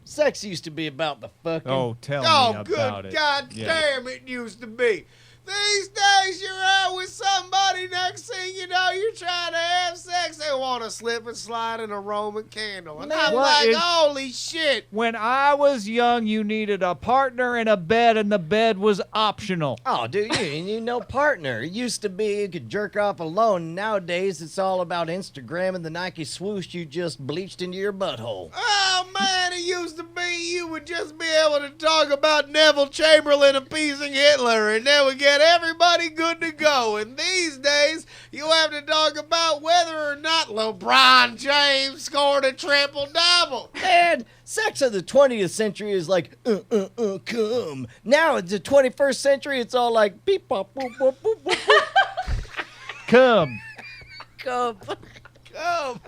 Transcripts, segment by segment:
Sex used to be about the fucking. Oh, tell me about good it. God damn, it used to be. These days, you're out with somebody, next thing you know, you're trying to have sex. They want to slip and slide in a Roman candle. And I'm like, holy shit. When I was young, you needed a partner and a bed, and the bed was optional. Oh, dude, you need no partner. It used to be you could jerk off alone. Nowadays, it's all about Instagram and the Nike swoosh you just bleached into your butthole. Oh, man, it used to be you would just be able to talk about Neville Chamberlain appeasing Hitler, and then we get everybody good to go. And these days, you have to talk about whether or not LeBron James scored a triple-double. Man, sex of the 20th century is like, come. Now, it's the 21st century, it's all like, beep, pop, boop, boop, boop, boop, boop. Come. Come. Come.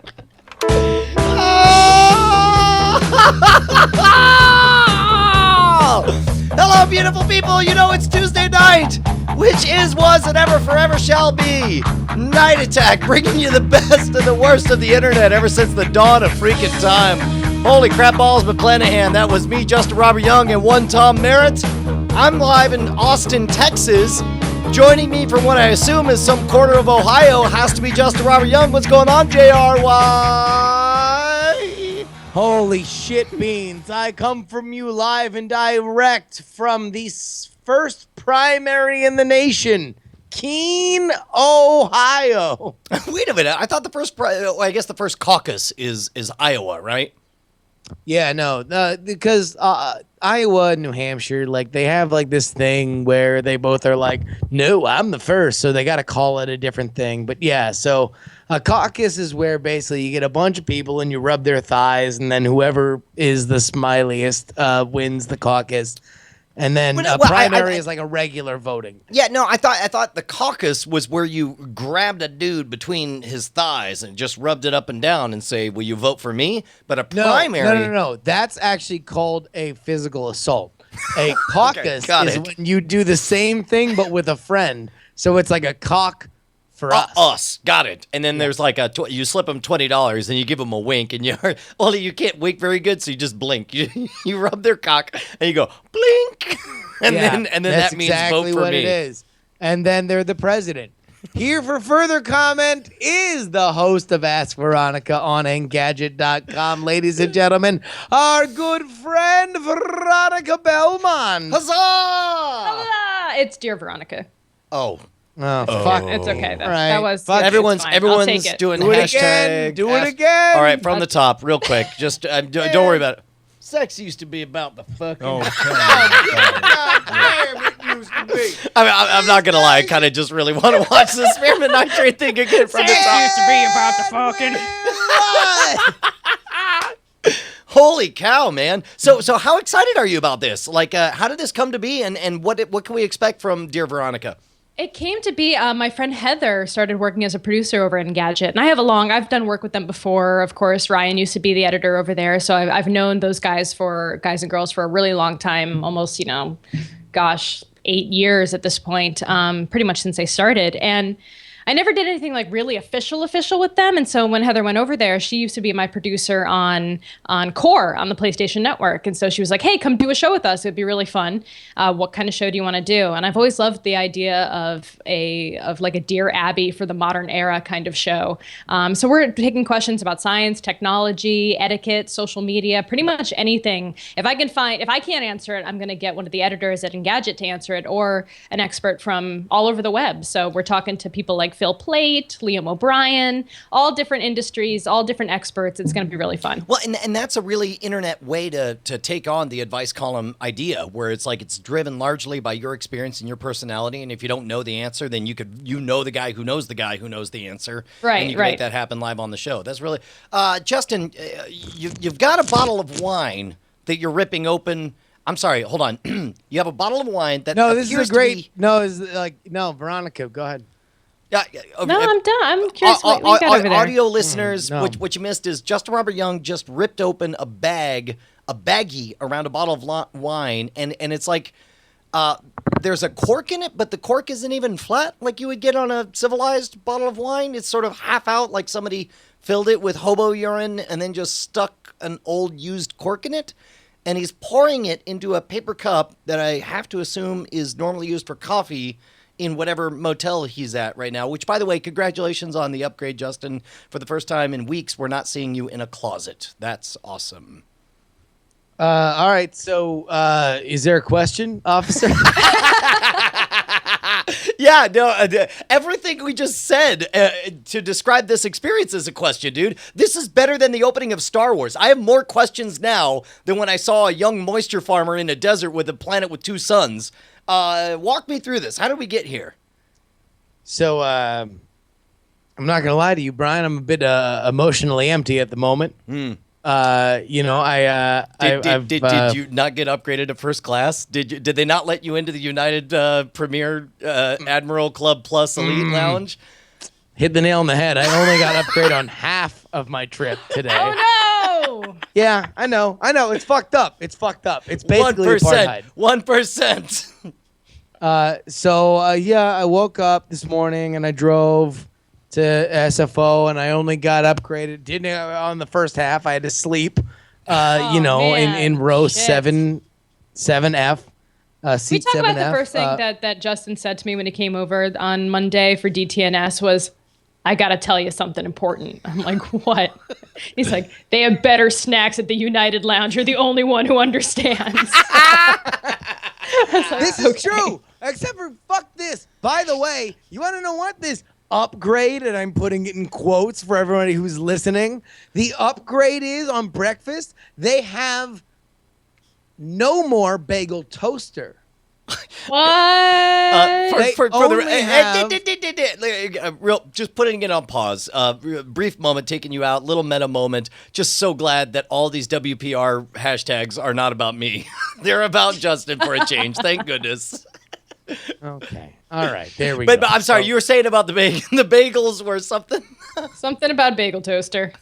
Hello, beautiful people. You know it's Tuesday night, which is, was, and ever, forever shall be. Night Attack, bringing you the best and the worst of the internet ever since the dawn of freaking time. Holy crap balls, McClanahan. That was me, Justin Robert Young, and one Tom Merritt. I'm live in Austin, Texas. Joining me from what I assume is some corner of Ohio has to be Justin Robert Young. What's going on, JRY? Holy shit beans. I come from you live and direct from the first primary in the nation, Keene, Ohio. Wait a minute. I thought the first, I guess the first caucus is Iowa, right? Yeah, no, because Iowa and New Hampshire, like, they have, like, this thing where they both are like, no, I'm the first, so they got to call it a different thing. But, yeah, so a caucus is where basically you get a bunch of people and you rub their thighs, and then whoever is the smiliest wins the caucus. And then primary is like a regular voting. Yeah, no, I thought the caucus was where you grabbed a dude between his thighs and just rubbed it up and down and say, will you vote for me? But a primary... No. That's actually called a physical assault. A caucus is when you do the same thing but with a friend. So it's like a cock for us. Got it. And then there's like you slip them $20 and you give them a wink, and you can't wink very good, so you just blink. You rub their cock and you go blink, and then that means exactly vote for what me. It is. And then they're the president. Here for further comment is the host of Ask Veronica on Engadget.com, ladies and gentlemen, our good friend Veronica Bellman. Huzzah! Hola! It's Dear Veronica. Oh, fuck. It's okay, though. Right. That was everyone's I'll take it. doing Do it hashtag. again. Do it again. All right, from the top, real quick. Just don't worry about it. Sex used to be about the fucking. Oh, God damn, it used to be. I'm not gonna lie. I kind of just really want to watch the spearmint nitrate thing again from the top. Used to be about the fucking. Holy cow, man! So how excited are you about this? Like, how did this come to be, and what can we expect from Dear Veronica? It came to be, my friend Heather started working as a producer over in Engadget, and I've done work with them before. Of course, Ryan used to be the editor over there, so I've known those guys and girls for a really long time, almost, 8 years at this point, pretty much since they started. And I never did anything like really official with them. And so when Heather went over there, she used to be my producer on Core on the PlayStation Network. And so she was like, hey, come do a show with us. It'd be really fun. What kind of show do you want to do? And I've always loved the idea of like a Dear Abby for the modern era kind of show. So we're taking questions about science, technology, etiquette, social media, pretty much anything. If I can't answer it, I'm going to get one of the editors at Engadget to answer it, or an expert from all over the web. So we're talking to people like Phil Plait, Liam O'Brien, all different industries, all different experts. It's going to be really fun. Well, and that's a really internet way to take on the advice column idea, where it's like it's driven largely by your experience and your personality. And if you don't know the answer, then you know the guy who knows the guy who knows the answer. Right, and you can make that happen live on the show. That's really... Justin, you've got a bottle of wine that you're ripping open. I'm sorry, hold on. You have a bottle of wine that Veronica, go ahead. No, I'm done. I'm curious what we got over there. Audio listeners, what you missed is Justin Robert Young just ripped open a baggie around a bottle of wine, and it's like there's a cork in it, but the cork isn't even flat like you would get on a civilized bottle of wine. It's sort of half out, like somebody filled it with hobo urine and then just stuck an old used cork in it. and he's pouring it into a paper cup that I have to assume is normally used for coffee in whatever motel he's at right now, which, by the way, congratulations on the upgrade, Justin. For the first time in weeks, we're not seeing you in a closet. That's awesome. All right. So, is there a question, officer? Yeah, no, everything we just said to describe this experience is a question, dude. This is better than the opening of Star Wars. I have more questions now than when I saw a young moisture farmer in a desert with a planet with 2 suns. Walk me through this. How did we get here? So, I'm not gonna lie to you, Brian. I'm a bit emotionally empty at the moment. Did you not get upgraded to first class? Did they not let you into the United Premier Admiral Club Plus Elite Lounge? Hit the nail on the head. I only got upgrade on half of my trip today. Oh no! Yeah, I know. It's fucked up. It's basically 1%. apartheid. 1%. I woke up this morning and I drove to SFO and I only got upgraded. Didn't on the first half. I had to sleep. In row Shit. 7F. Can we Seat talk 7F. about the first thing that Justin said to me when he came over on Monday for DTNS was, I got to tell you something important. I'm like, what? He's like, they have better snacks at the United Lounge. You're the only one who understands. This is true. Except for fuck this. By the way, you want to know what this upgrade, and I'm putting it in quotes for everybody who's listening, the upgrade is on breakfast, they have no more bagel toaster. What? Just putting it on pause. Brief moment, taking you out. Little meta moment. Just so glad that all these WPR hashtags are not about me. They're about Justin for a change. Thank goodness. Okay. All right. There we go. But I'm sorry, you were saying about the bagels were something? Something about bagel toaster.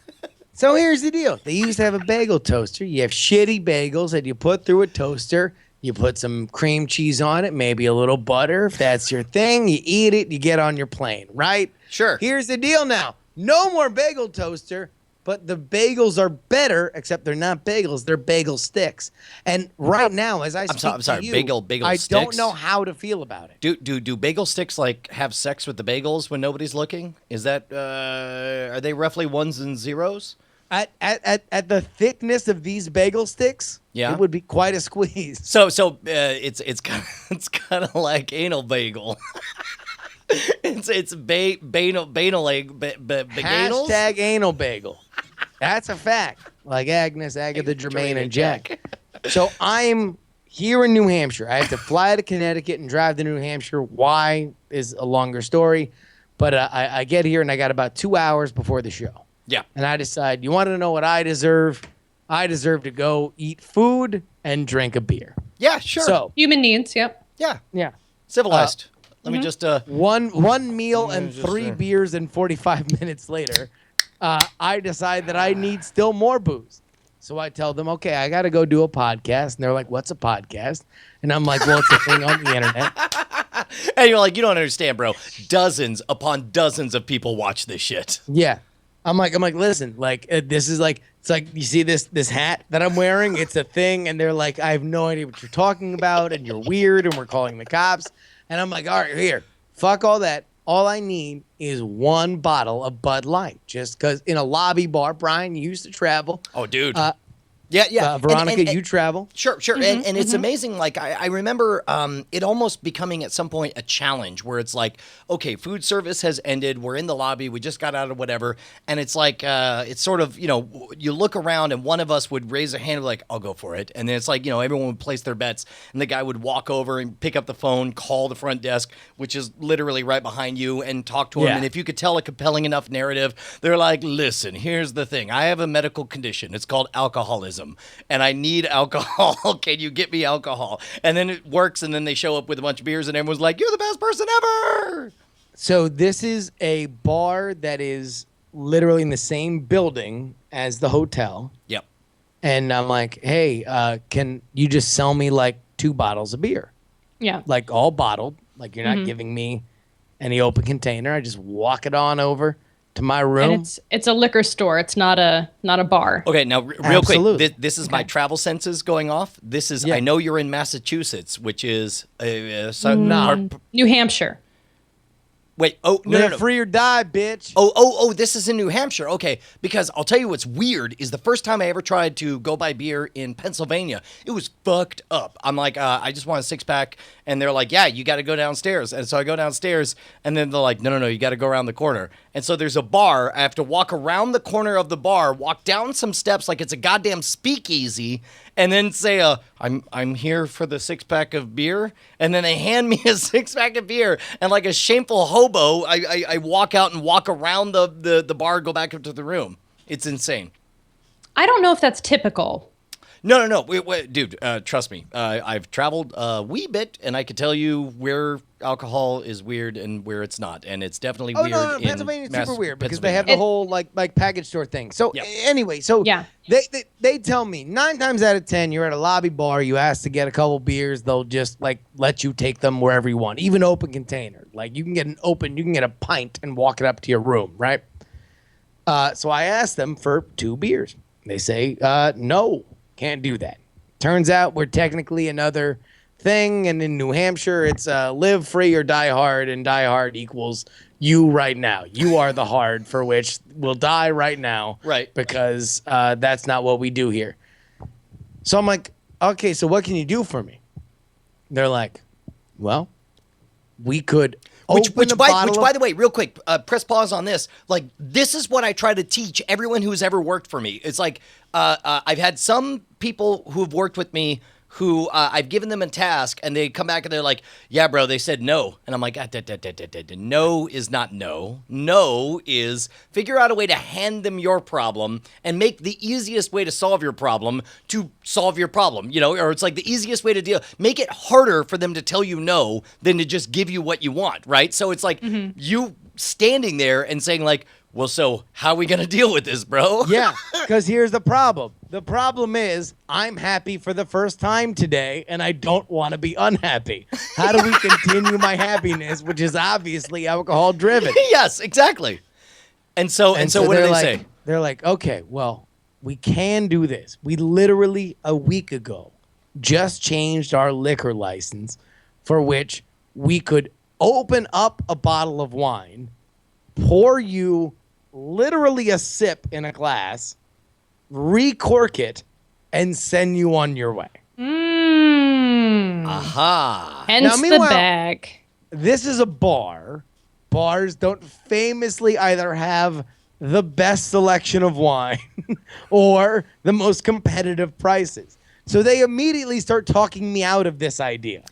So here's the deal. They used to have a bagel toaster. You have shitty bagels that you put through a toaster. You put some cream cheese on it, maybe a little butter if that's your thing. You eat it, you get on your plane, right? Sure. Here's the deal now. No more bagel toaster, but the bagels are better, except they're not bagels. They're bagel sticks. And right now, as I speak I'm sorry, to you, bagel I sticks? don't know how to feel about it. Do bagel sticks like have sex with the bagels when nobody's looking? Is that are they roughly ones and zeros? At the thickness of these bagel sticks, Yeah. it would be quite a squeeze. So it's kind of like anal bagel. it's banal baganals. Hashtag anal bagel. That's a fact. Like Agnes, Agatha, Jermaine, and Jack. So I'm here in New Hampshire. I have to fly to Connecticut and drive to New Hampshire. Why is a longer story. But I get here and I got about 2 hours before the show. Yeah. And I decide, you want to know what I deserve? I deserve to go eat food and drink a beer. Yeah, sure. So, Human needs, yep. yeah, yeah. civilized. Let me just One meal and 3 beers and 45 minutes later, I decide that I need still more booze. So I tell them, okay, I got to go do a podcast. And they're like, what's a podcast? And I'm like, well, it's a thing on the internet. And you're like, you don't understand, bro. Dozens upon dozens of people watch this shit. Yeah. I'm like, listen, like, this is like, it's like, you see this hat that I'm wearing? It's a thing. And they're like, I have no idea what you're talking about. And you're weird. And we're calling the cops. And I'm like, all right, here, fuck all that. All I need is 1 bottle of Bud Light. Just because in a lobby bar, Brian, you used to travel. Oh, dude. Yeah. Veronica, And you travel. Sure. And it's amazing. Like, I remember it almost becoming at some point a challenge where it's like, okay, food service has ended. We're in the lobby. We just got out of whatever. And it's like, it's sort of, you look around and one of us would raise a hand like, I'll go for it. And then it's like, everyone would place their bets. And the guy would walk over and pick up the phone, call the front desk, which is literally right behind you, and talk to him. Yeah. And if you could tell a compelling enough narrative, they're like, listen, here's the thing. I have a medical condition. It's called alcoholism. And I need alcohol. Can you get me alcohol? And then it works, and then they show up with a bunch of beers, and everyone's like, you're the best person ever. So this is a bar that is literally in the same building as the hotel. Yep. And I'm like, hey, can you just sell me like 2 bottles of beer? Yeah. Like all bottled. Like you're not giving me any open container. I just walk it on over to my room. And it's a liquor store. It's not a bar. Okay, now real Absolutely. quick, this is my travel senses going off. This is Yeah. I know you're in Massachusetts, which is New Hampshire. Wait, oh no, Live no. free or die, bitch. Oh, this is in New Hampshire. Okay, because I'll tell you what's weird is the first time I ever tried to go buy beer in Pennsylvania, it was fucked up. I'm like, I just want a 6-pack, and they're like, yeah, you got to go downstairs. And so I go downstairs, and then they're like, no, you got to go around the corner. And so there's a bar. I have to walk around the corner of the bar, walk down some steps like it's a goddamn speakeasy, and then say, I'm here for the 6-pack of beer. And then they hand me a 6-pack of beer, and like a shameful hobo, I walk out and walk around the bar, go back up to the room. It's insane. I don't know if that's typical. No. Wait, dude, trust me. I've traveled a wee bit, and I can tell you where alcohol is weird and where it's not. And it's definitely weird. No, in Pennsylvania's super weird because they Pennsylvania. have the whole like package store thing. So Yeah. anyway, so Yeah. they tell me 9 times out of 10 you're at a lobby bar, you ask to get a couple beers, they'll just like let you take them wherever you want, even open container. Like you can get a pint and walk it up to your room, right? So I asked them for 2 beers. They say no. Can't do that. Turns out we're technically another thing, and in New Hampshire, it's live free or die hard, and die hard equals you right now. You are the hard for which we'll die right now. Right. Because that's not what we do here. So I'm like, okay, so what can you do for me? They're like, well, we could Which, open by the way, real quick, press pause on this. Like, this is what I try to teach everyone who's ever worked for me. It's like, I've had some people who've worked with me who I've given them a task, and they come back and they're like, yeah, bro, they said no. And I'm like, no is not no. No is figure out a way to hand them your problem and make the easiest way to solve your problem to solve your problem, you know, or it's like the easiest way to deal. Make it harder for them to tell you no than to just give you what you want, right? So it's like you standing there and saying like, well, so how are we going to deal with this, bro? Yeah, because here's the problem. The problem is I'm happy for the first time today, and I don't want to be unhappy. How do we continue my happiness, which is obviously alcohol driven? Yes, exactly. And so what do they're they like, say? They're like, okay, well, we can do this. We literally a week ago just changed our liquor license for which we could open up a bottle of wine, pour you literally a sip in a glass, recork it, and send you on your way. Aha. Hence Now, the meanwhile- bag. This is a bar. Bars don't famously either have the best selection of wine or the most competitive prices. So they immediately start talking me out of this idea.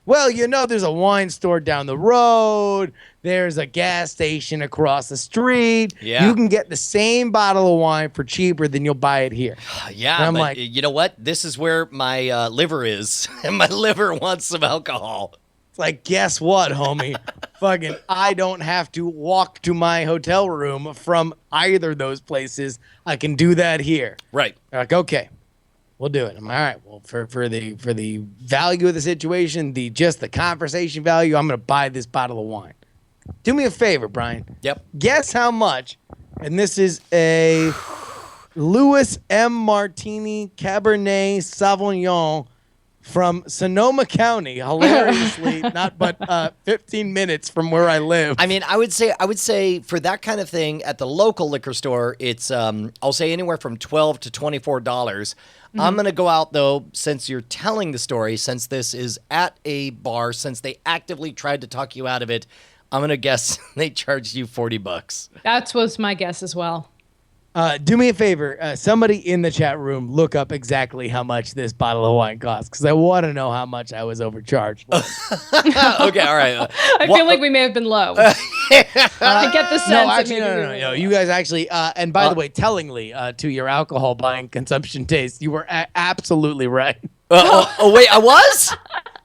Well, you know, there's a wine store down the road. There's a gas station across the street. Yeah. You can get the same bottle of wine for cheaper than you'll buy it here. Yeah, And I'm but like- you know what? This is where my liver is, and my liver wants some alcohol. It's like, guess what, homie? Fucking, I don't have to walk to my hotel room from either of those places. I can do that here. Right. They're like, okay, we'll do it. I'm all right. Well, for the value of the situation, the conversation value, I'm gonna buy this bottle of wine. Do me a favor, Brian. Yep. Guess how much? And this is a Louis M. Martini Cabernet Sauvignon from Sonoma County. Hilariously, not but 15 minutes from where I live. I mean, I would say for that kind of thing at the local liquor store, it's I'll say anywhere from $12 to $24. I'm gonna go out though, since you're telling the story, since this is at a bar, since they actively tried to talk you out of it, I'm gonna guess they charged you $40. That was my guess as well. Do me a favor. Somebody in the chat room, look up exactly how much this bottle of wine costs, because I want to know how much I was overcharged. Okay, all right. I feel like we may have been low. I get the sense No, that actually, maybe we no. were No. low. You guys actually, and by the way, tellingly to your alcohol buying consumption taste, you were absolutely right. Oh wait, I was?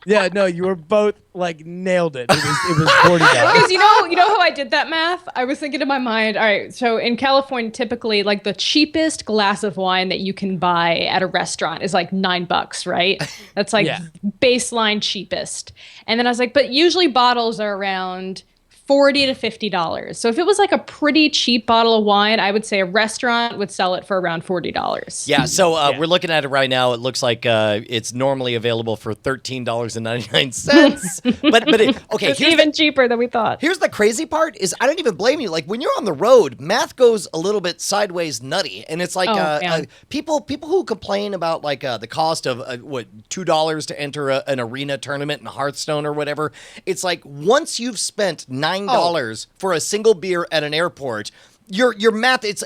Yeah, no, you were both like nailed it. It was $40. Because you know how I did that math? I was thinking in my mind, all right, so in California, typically like the cheapest glass of wine that you can buy at a restaurant is like $9, right? That's like Yeah. baseline cheapest. And then I was like, but usually bottles are around $40 to $50. So if it was like a pretty cheap bottle of wine, I would say a restaurant would sell it for around $40. Yeah, so we're looking at it right now. It looks like it's normally available for $13.99. but okay, It's even cheaper than we thought. Here's the crazy part is I don't even blame you. Like when you're on the road, math goes a little bit sideways nutty, and it's like people who complain about like the cost of $2 to enter an arena tournament in Hearthstone or whatever. It's like once you've spent $9 for a single beer at an airport, your math it's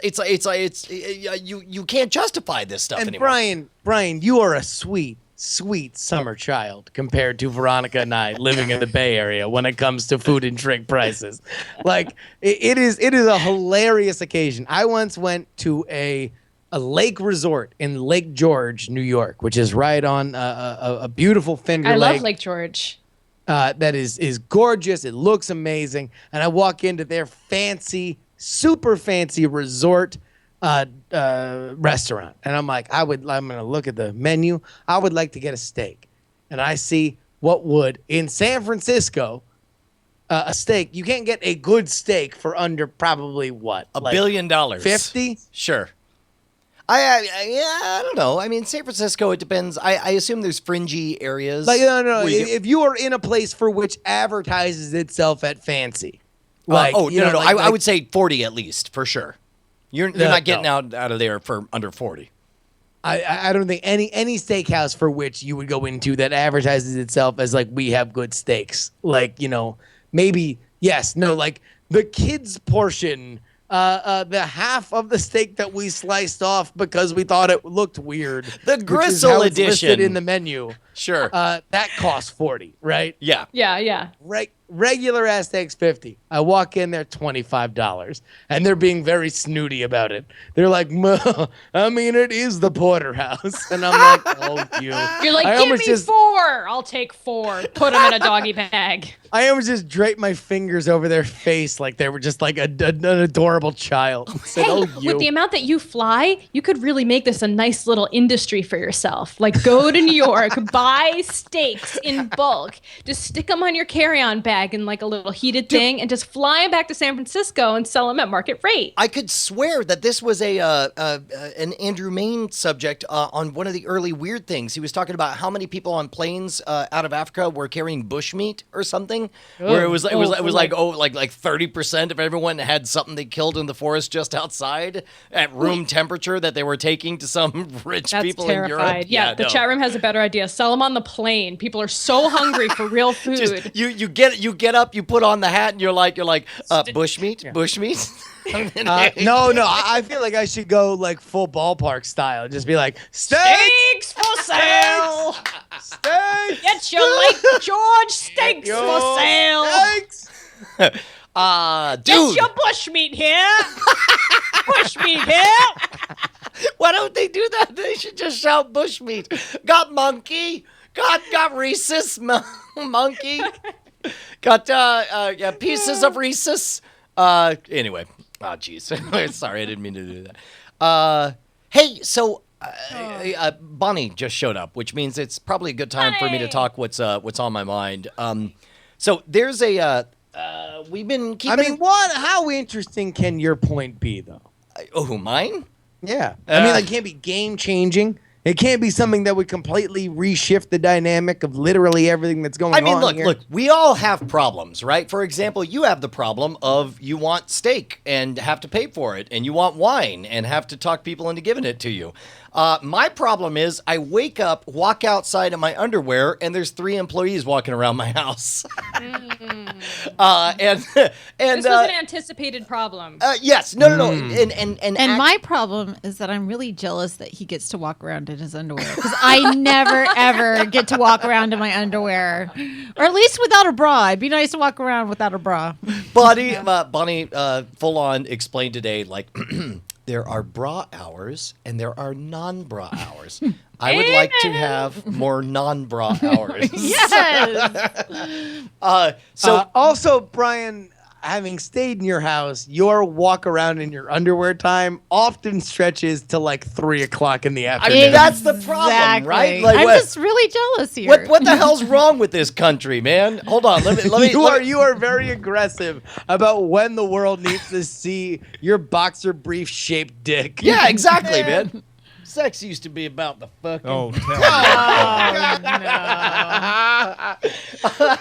you can't justify this stuff anymore. Brian, you are a sweet summer child compared to Veronica and I living in the Bay Area when it comes to food and drink prices. Like it is a hilarious occasion. I once went to a lake resort in Lake George, New York, which is right on a beautiful Finger Lake. I love Lake George. That is gorgeous. It looks amazing. And I walk into their super fancy resort restaurant. And I'm like, I'm going to look at the menu. I would like to get a steak. And I see what would, in San Francisco, a steak, you can't get a good steak for under probably what? $1 billion. 50? Sure. I don't know. I mean, San Francisco, it depends. I assume there's fringy areas. Like, no. If you are in a place for which advertises itself at fancy. Like, no. I would say 40 at least, for sure. You're not getting out of there for under 40. I don't think any steakhouse for which you would go into that advertises itself as like, we have good steaks. Like, maybe, yes, no, like the kids portion, the half of the steak that we sliced off because we thought it looked weird. The gristle edition. Listed in the menu. Sure. That costs 40, right? Yeah. Yeah. Regular ass steaks 50. I walk in there $25, and they're being very snooty about it. They're like, it is the porterhouse, and I'm like, oh, you. You're like, give me 4. I'll take 4. Put them in a doggy bag. I almost just draped my fingers over their face like they were just like an adorable child. Said, with the amount that you fly, you could really make this a nice little industry for yourself. Like, go to New York, buy steaks in bulk, just stick them on your carry-on bag in like a little heated thing, and just fly them back to San Francisco and sell them at market rate. I could swear that this was an Andrew Main subject on one of the early Weird Things. He was talking about how many people on planes out of Africa were carrying bushmeat or something. Where it was like 30% of everyone had something they killed in the forest just outside at room temperature that they were taking to some rich people in Europe. Yeah, the chat room has a better idea. Sell them on the plane. People are so hungry for real food. Just, you get up, you put on the hat, and you're like bushmeat. No. I feel like I should go like full ballpark style. Just be like, steaks for sale. Steaks. Get your Lake George steaks for sale. Steaks. Dude. Get your bushmeat here. Bushmeat here. Why don't they do that? They should just shout bushmeat. Got monkey. Got rhesus monkey. Got pieces of rhesus. Anyway. Oh, geez. Sorry, I didn't mean to do that. Hey, so Bonnie just showed up, which means it's probably a good time for me to talk what's on my mind. So there's we've been keeping... How interesting can your point be, though? Mine? Yeah. It can't be game-changing. It can't be something that would completely reshift the dynamic of literally everything that's going on. Look, we all have problems, right? For example, you have the problem of you want steak and have to pay for it, and you want wine and have to talk people into giving it to you. My problem is I wake up, walk outside in my underwear, and there's 3 employees walking around my house. And this was an anticipated problem. Yes, no. And my problem is that I'm really jealous that he gets to walk around in his underwear, because I never ever get to walk around in my underwear, or at least without a bra. It'd be nice to walk around without a bra. Bonnie, full on explained today, like. There are bra hours and there are non-bra hours. I would like to have more non-bra hours. Yes. Also, Brian, having stayed in your house, your walk around in your underwear time often stretches to like 3 o'clock in the I afternoon. mean, that's the problem, right? Like, I'm what, just really jealous here. what the hell's wrong with this country, man? Hold on, let me. You are very aggressive about when the world needs to see your boxer brief shaped dick. Yeah, exactly, man. Sex used to be about the fucking. Oh, tell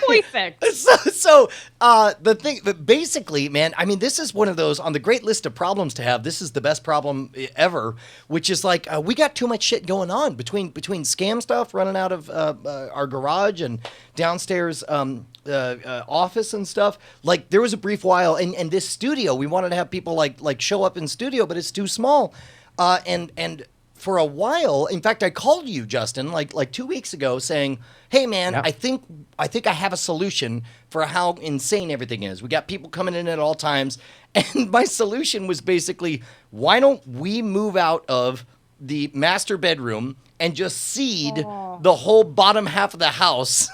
me. Perfect. So the thing, but basically, man, I mean, this is one of those on the great list of problems to have. This is the best problem ever, which is like we got too much shit going on between scam stuff running out of our garage and downstairs office and stuff. Like there was a brief while, and this studio, we wanted to have people like show up in studio, but it's too small, and. For a while, in fact, I called you, Justin, like 2 weeks ago, saying, "Hey, man, Yep. I think I have a solution for how insane everything is. We got people coming in at all times, and my solution was basically, why don't we move out of the master bedroom and just seed the whole bottom half of the house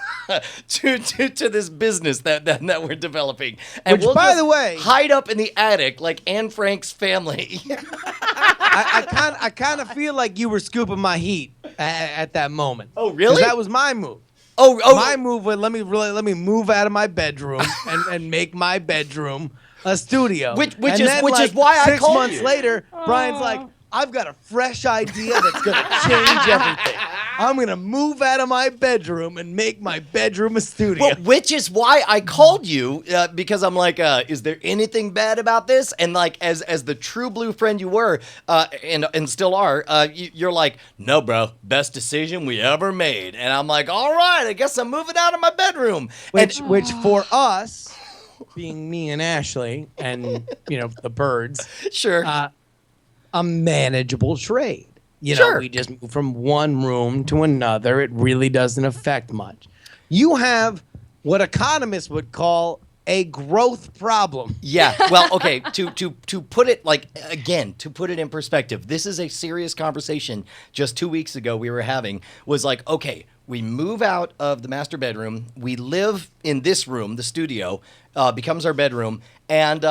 to this business that we're developing, and Which, by just the way- hide up in the attic like Anne Frank's family." I kind of feel like you were scooping my heat at that moment. Oh, really? 'Cause that was my move. Oh, My move was let me move out of my bedroom and make my bedroom a studio. Which And is then, why I 6 called months you. later, Brian's like, I've got a fresh idea that's gonna change everything. I'm gonna move out of my bedroom and make my bedroom a studio. Well, which is why I called you because I'm like, is there anything bad about this? And like, as the true blue friend you were, and still are, you're like, no, bro, best decision we ever made. And I'm like, all right, I guess I'm moving out of my bedroom. Which for us, being me and Ashley, and the birds, Sure. a manageable trade. Sure. We just move from one room to another. It really doesn't affect much. You have what economists would call a growth problem. Yeah. Well, okay. To put it to put it in perspective, this is a serious conversation. Just 2 weeks ago, we were having was like, okay, we move out of the master bedroom. We live in this room, the studio, becomes our bedroom, and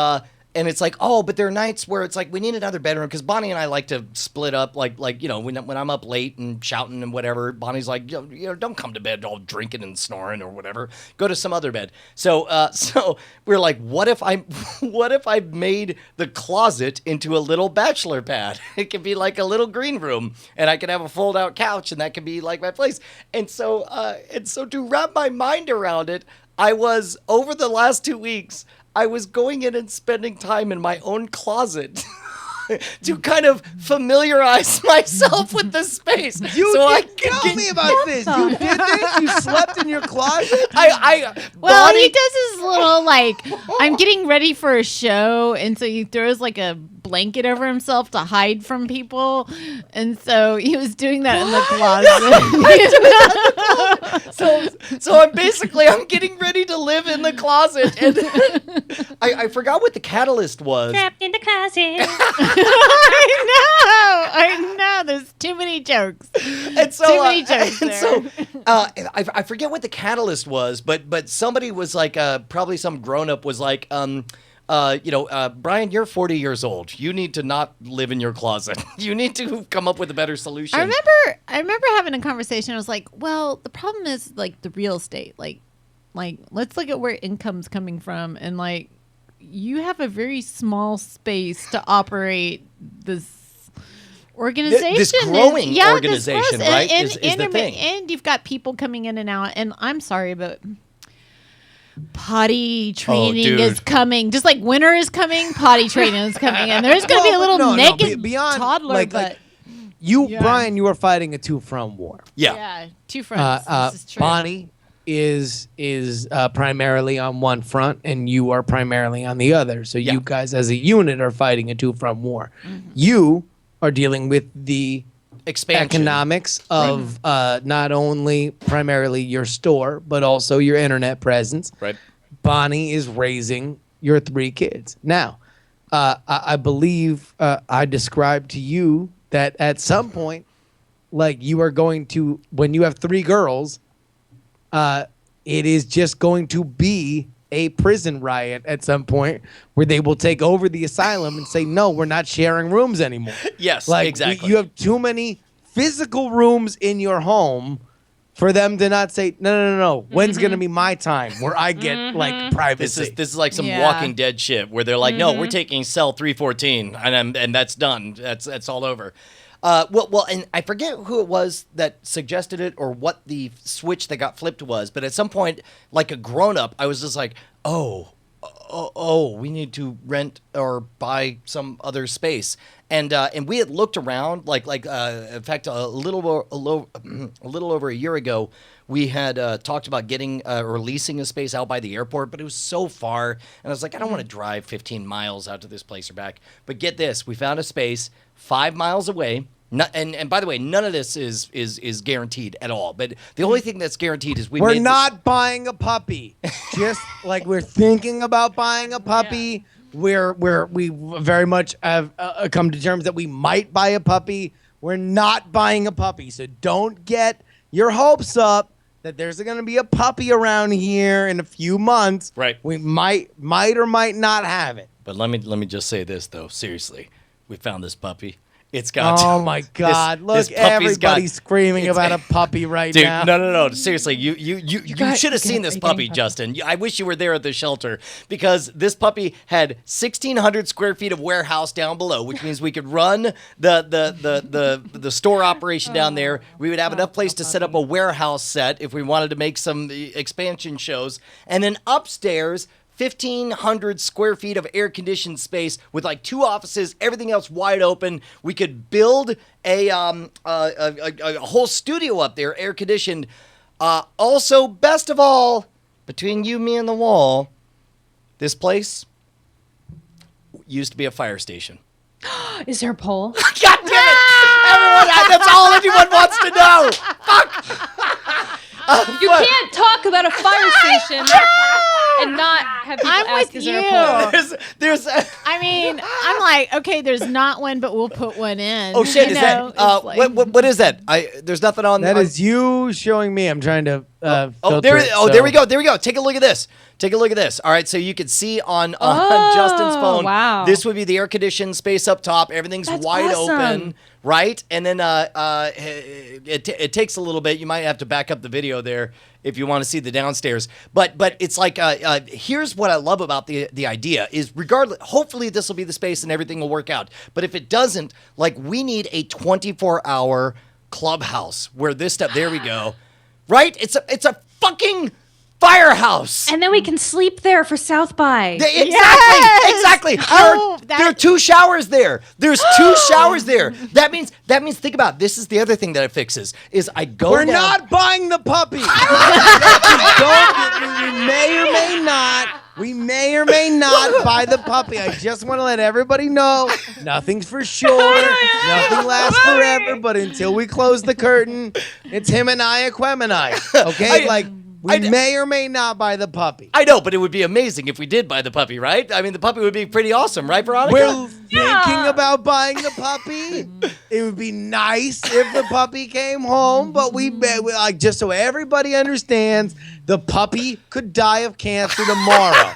it's like, oh, but there are nights where it's like we need another bedroom because Bonnie and I like to split up. Like when I'm up late and shouting and whatever, Bonnie's like, don't come to bed all drinking and snoring or whatever. Go to some other bed. So we're like, what if I made the closet into a little bachelor pad? It could be like a little green room, and I could have a fold out couch, and that could be like my place. And so to wrap my mind around it, I was over the last 2 weeks. I was going in and spending time in my own closet to kind of familiarize myself with the space. Tell me about this. You did this? You slept in your closet? Well, he does his little I'm getting ready for a show, and so he throws like a blanket over himself to hide from people, and so he was doing that in the closet. So I'm getting ready to live in the closet, and I forgot what the catalyst was. Trapped in the closet. I know. There's too many jokes. And so, Too many jokes and there. so I forget what the catalyst was, but somebody was like, probably some grown up was like, Brian, you're 40 years old. You need to not live in your closet. You need to come up with a better solution. I remember having a conversation. I was like, well, the problem is like the real estate. Like let's look at where income's coming from, and you have a very small space to operate this organization. This growing organization, right, And, is the thing. And you've got people coming in and out. And I'm sorry, but potty training is coming. Just like winter is coming, potty training is coming. And there's going to be a little naked toddler. Brian, you are fighting a two-front war. Yeah. Two fronts. This is true. Bonnie is primarily on one front, and you are primarily on the other. So you guys, as a unit, are fighting a two-front war. Mm-hmm. You are dealing with the Expansion. Economics of not only primarily your store, but also your internet presence. Right. Bonnie is raising your 3 kids. Now, I believe I described to you that at some point, you are going to, when you have 3 girls, it is just going to be a prison riot at some point where they will take over the asylum and say, no, we're not sharing rooms anymore. Yes, like, exactly. You have too many physical rooms in your home for them to not say, no. When's going to be my time where I get like privacy? This is like some Yeah. Walking Dead shit where they're like, no, we're taking cell 314 and that's done. That's all over. Well, and I forget who it was that suggested it or what the switch that got flipped was, but at some point, like a grown up, I was just like, oh, we need to rent or buy some other space. And we had looked around, in fact, a little over a year ago, we had talked about getting or leasing a space out by the airport, but it was so far, and I was like, I don't want to drive 15 miles out to this place or back. But get this, we found a space 5 miles away. And by the way, none of this is guaranteed at all. But the only thing that's guaranteed is we're not buying a puppy. Just like we're thinking about buying a puppy. Yeah. We very much have come to terms that we might buy a puppy. We're not buying a puppy. So don't get your hopes up that there's going to be a puppy around here in a few months. Right. We might or might not have it. But let me just say this though. Seriously, we found this puppy. It's got. Oh my God! This Look, puppy's everybody's screaming about a puppy right Dude, now. no. Seriously, you should have seen this you're getting puppy, puppy. Justin. I wish you were there at the shelter because this puppy had 1,600 square feet of warehouse down below, which means we could run the store operation down there. We would have enough place to set up a warehouse set if we wanted to make some expansion shows, and then upstairs. 1,500 square feet of air-conditioned space with like 2 offices, everything else wide open. We could build a whole studio up there, air-conditioned. Also, best of all, between you, me, and the wall, this place used to be a fire station. Is there a pole? God damn it! Everyone, that's all anyone wants to know. Fuck! You can't talk about a fire station and not have people I'm ask, with is there a you. pole? There's I mean, I'm like, okay, there's not one, but we'll put one in. oh shit! You Is know, that it's like- what is that? There's nothing on That on- is you showing me. I'm trying to. Oh, filter there! it, Oh, so- there we go. There we go. Take a look at this. Take a look at this. All right, so you can see on Justin's phone. Wow. This would be the air-conditioned space up top. Everything's That's wide awesome. open, right? And then it takes a little bit. You might have to back up the video there if you want to see the downstairs. But it's like here's what I love about the idea is regardless. Hopefully this will be the space and everything will work out. But if it doesn't, like we need a 24-hour clubhouse where this stuff. There we go. Right? It's a fucking firehouse. And then we can sleep there for South by. Exactly. Yes! Exactly. Oh, there are 2 showers there. There's 2 showers there. That means think about it. This is the other thing that it fixes is I go We're down. not buying the puppy. We may or may not buy the puppy. I just want to let everybody know nothing's for sure. Nothing lasts forever. But until we close the curtain, it's him and I, Okay, we may or may not buy the puppy. I know, but it would be amazing if we did buy the puppy, right? I mean, the puppy would be pretty awesome, right, Veronica? We're thinking about buying the puppy. It would be nice if the puppy came home, but we like just so everybody understands, the puppy could die of cancer tomorrow.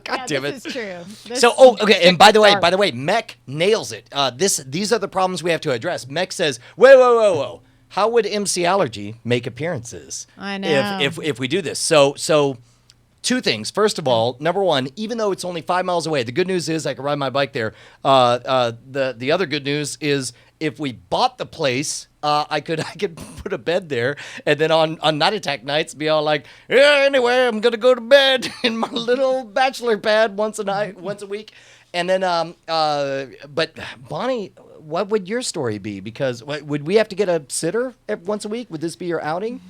God damn it. This is true. This- So, okay, and by the way, Mech nails it. These are the problems we have to address. Mech says, whoa. How would MC Allergy make appearances? I know. If we do this. So 2 things. First of all, number 1, even though it's only 5 miles away, the good news is I can ride my bike there. The other good news is if we bought the place, I could put a bed there, and then on Night Attack nights be all like, yeah, anyway, I'm gonna go to bed in my little bachelor pad once a week. And then, but Bonnie, what would your story be? Because would we have to get a sitter once a week? Would this be your outing?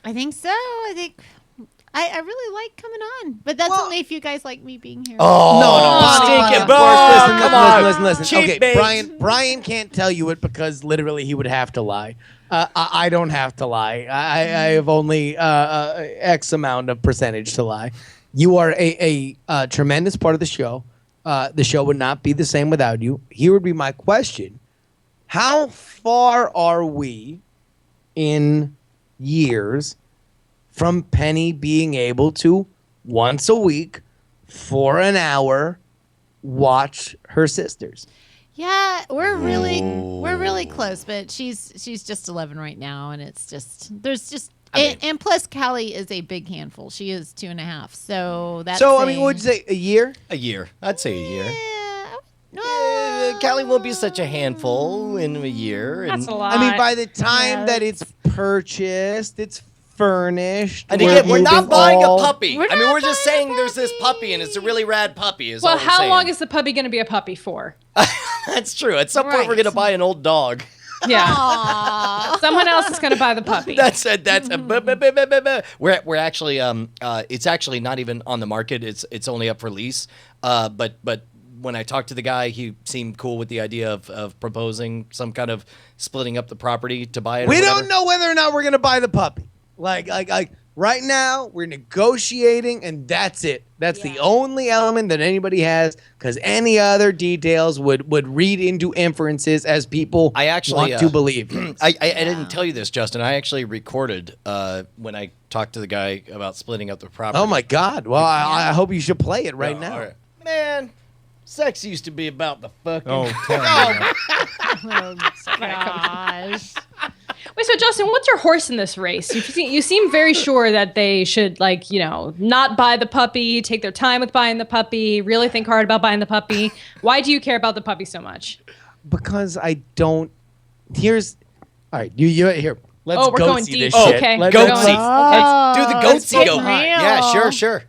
I think so. I think I really like coming on, but that's only if you guys like me being here. Oh, stinking bro! Come on, Listen. Cheap Okay, bait. Brian can't tell you it because literally he would have to lie. I don't have to lie. I have only X amount of percentage to lie. You are a tremendous part of the show. The show would not be the same without you. Here would be my question. How far are we in years from Penny being able to once a week for an hour, watch her sisters. Yeah, we're really close, but she's just 11 right now, and it's just and plus Callie is a big handful. She is 2.5, so that's I mean, what would you say, a year? A year. I'd say a year. Yeah, no, Callie won't be such a handful in a year. And, That's a lot. I mean, by the time that it's purchased, it's furnished. And again, we're not moving buying a all- puppy. We're I mean, not we're just buying a saying there's this puppy, and it's a really rad puppy. Is well, all we're how saying. long is the puppy going to be a puppy for? That's true. At some point, we're Right. going to buy an old dog. Yeah. Aw. Someone else is going to buy the puppy. That's we're actually it's actually not even on the market. It's only up for lease. But when I talked to the guy, he seemed cool with the idea of proposing some kind of splitting up the property to buy it. We don't know whether or not we're gonna buy the puppy. Like right now, we're negotiating, and that's it. That's the only element that anybody has, because any other details would read into inferences as people I actually want to believe. I didn't tell you this, Justin. I actually recorded when I talked to the guy about splitting up the property. Oh my God! Well, I hope you should play it right Oh, now. all right. Man, sex used to be about the fucking. Oh, tell me. Oh, gosh. Wait, so Justin, what's your horse in this race? You seem very sure that they should, like, not buy the puppy, take their time with buying the puppy, really think hard about buying the puppy. Why do you care about the puppy so much? Because I don't. Here's. All right, you here. Let's Oh, we're go going see deep. this Oh, shit. okay. Let's We're go going see. deep. Let's do the goatsy it's go. real. Yeah, sure.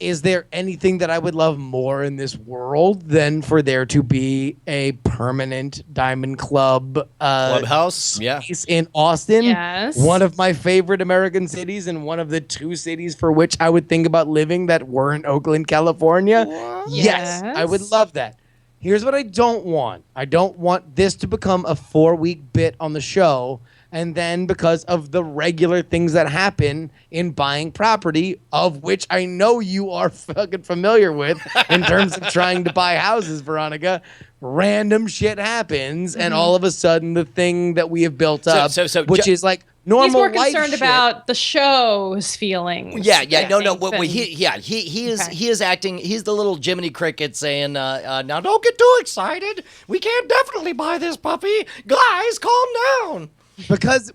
Is there anything that I would love more in this world than for there to be a permanent Diamond Club Clubhouse. Yeah. space in Austin? Yes. One of my favorite American cities, and one of the 2 cities for which I would think about living that weren't Oakland, California. Yes, I would Yes. love that. Here's what I don't want. I don't want this to become a 4-week bit on the show. And then because of the regular things that happen in buying property, of which I know you are fucking familiar with in terms of trying to buy houses, Veronica, random shit happens. And all of a sudden the thing that we have built up, which is like normal He's more life concerned shit, about the show's feelings. Yeah, no. than- He is Okay. he is acting. He's the little Jiminy Cricket saying, "Now don't get too excited. We can't definitely buy this puppy. Guys, calm down." because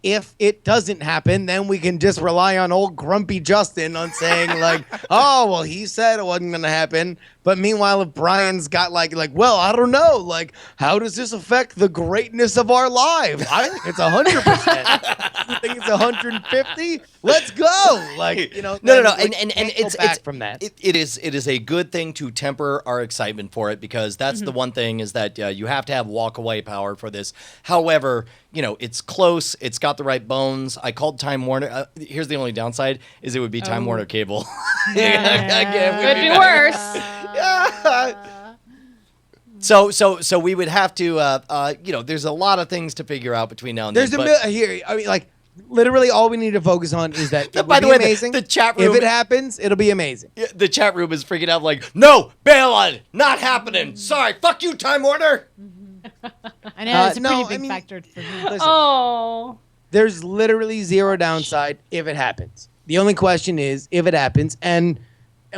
if it doesn't happen, then we can just rely on old grumpy Justin on saying like, oh, well, he said it wasn't going to happen. But meanwhile, if Brian's got like, well, I don't know, like, how does this affect the greatness of our lives? I think it's 100%. You think it's 150? Let's go. Like, No. then And we can't it's go back from that. It is a good thing to temper our excitement for it, because that's the one thing is that you have to have walk away power for this. However, it's close. It's got the right bones. I called Time Warner. Here's the only downside is it would be Time Warner Cable. Could be worse. So we would have to, there's a lot of things to figure out between now and then. Here, I mean, like, literally all we need to focus on is that it By would the be way, amazing. the chat room- If it happens, it'll be amazing. The chat room is freaking out like, no, bail on it. Not happening. Sorry. Fuck you, Time Warner. I know it's a no, pretty I big mean- factor for me. Listen, Oh. there's literally zero downside if it happens. The only question is if it happens, and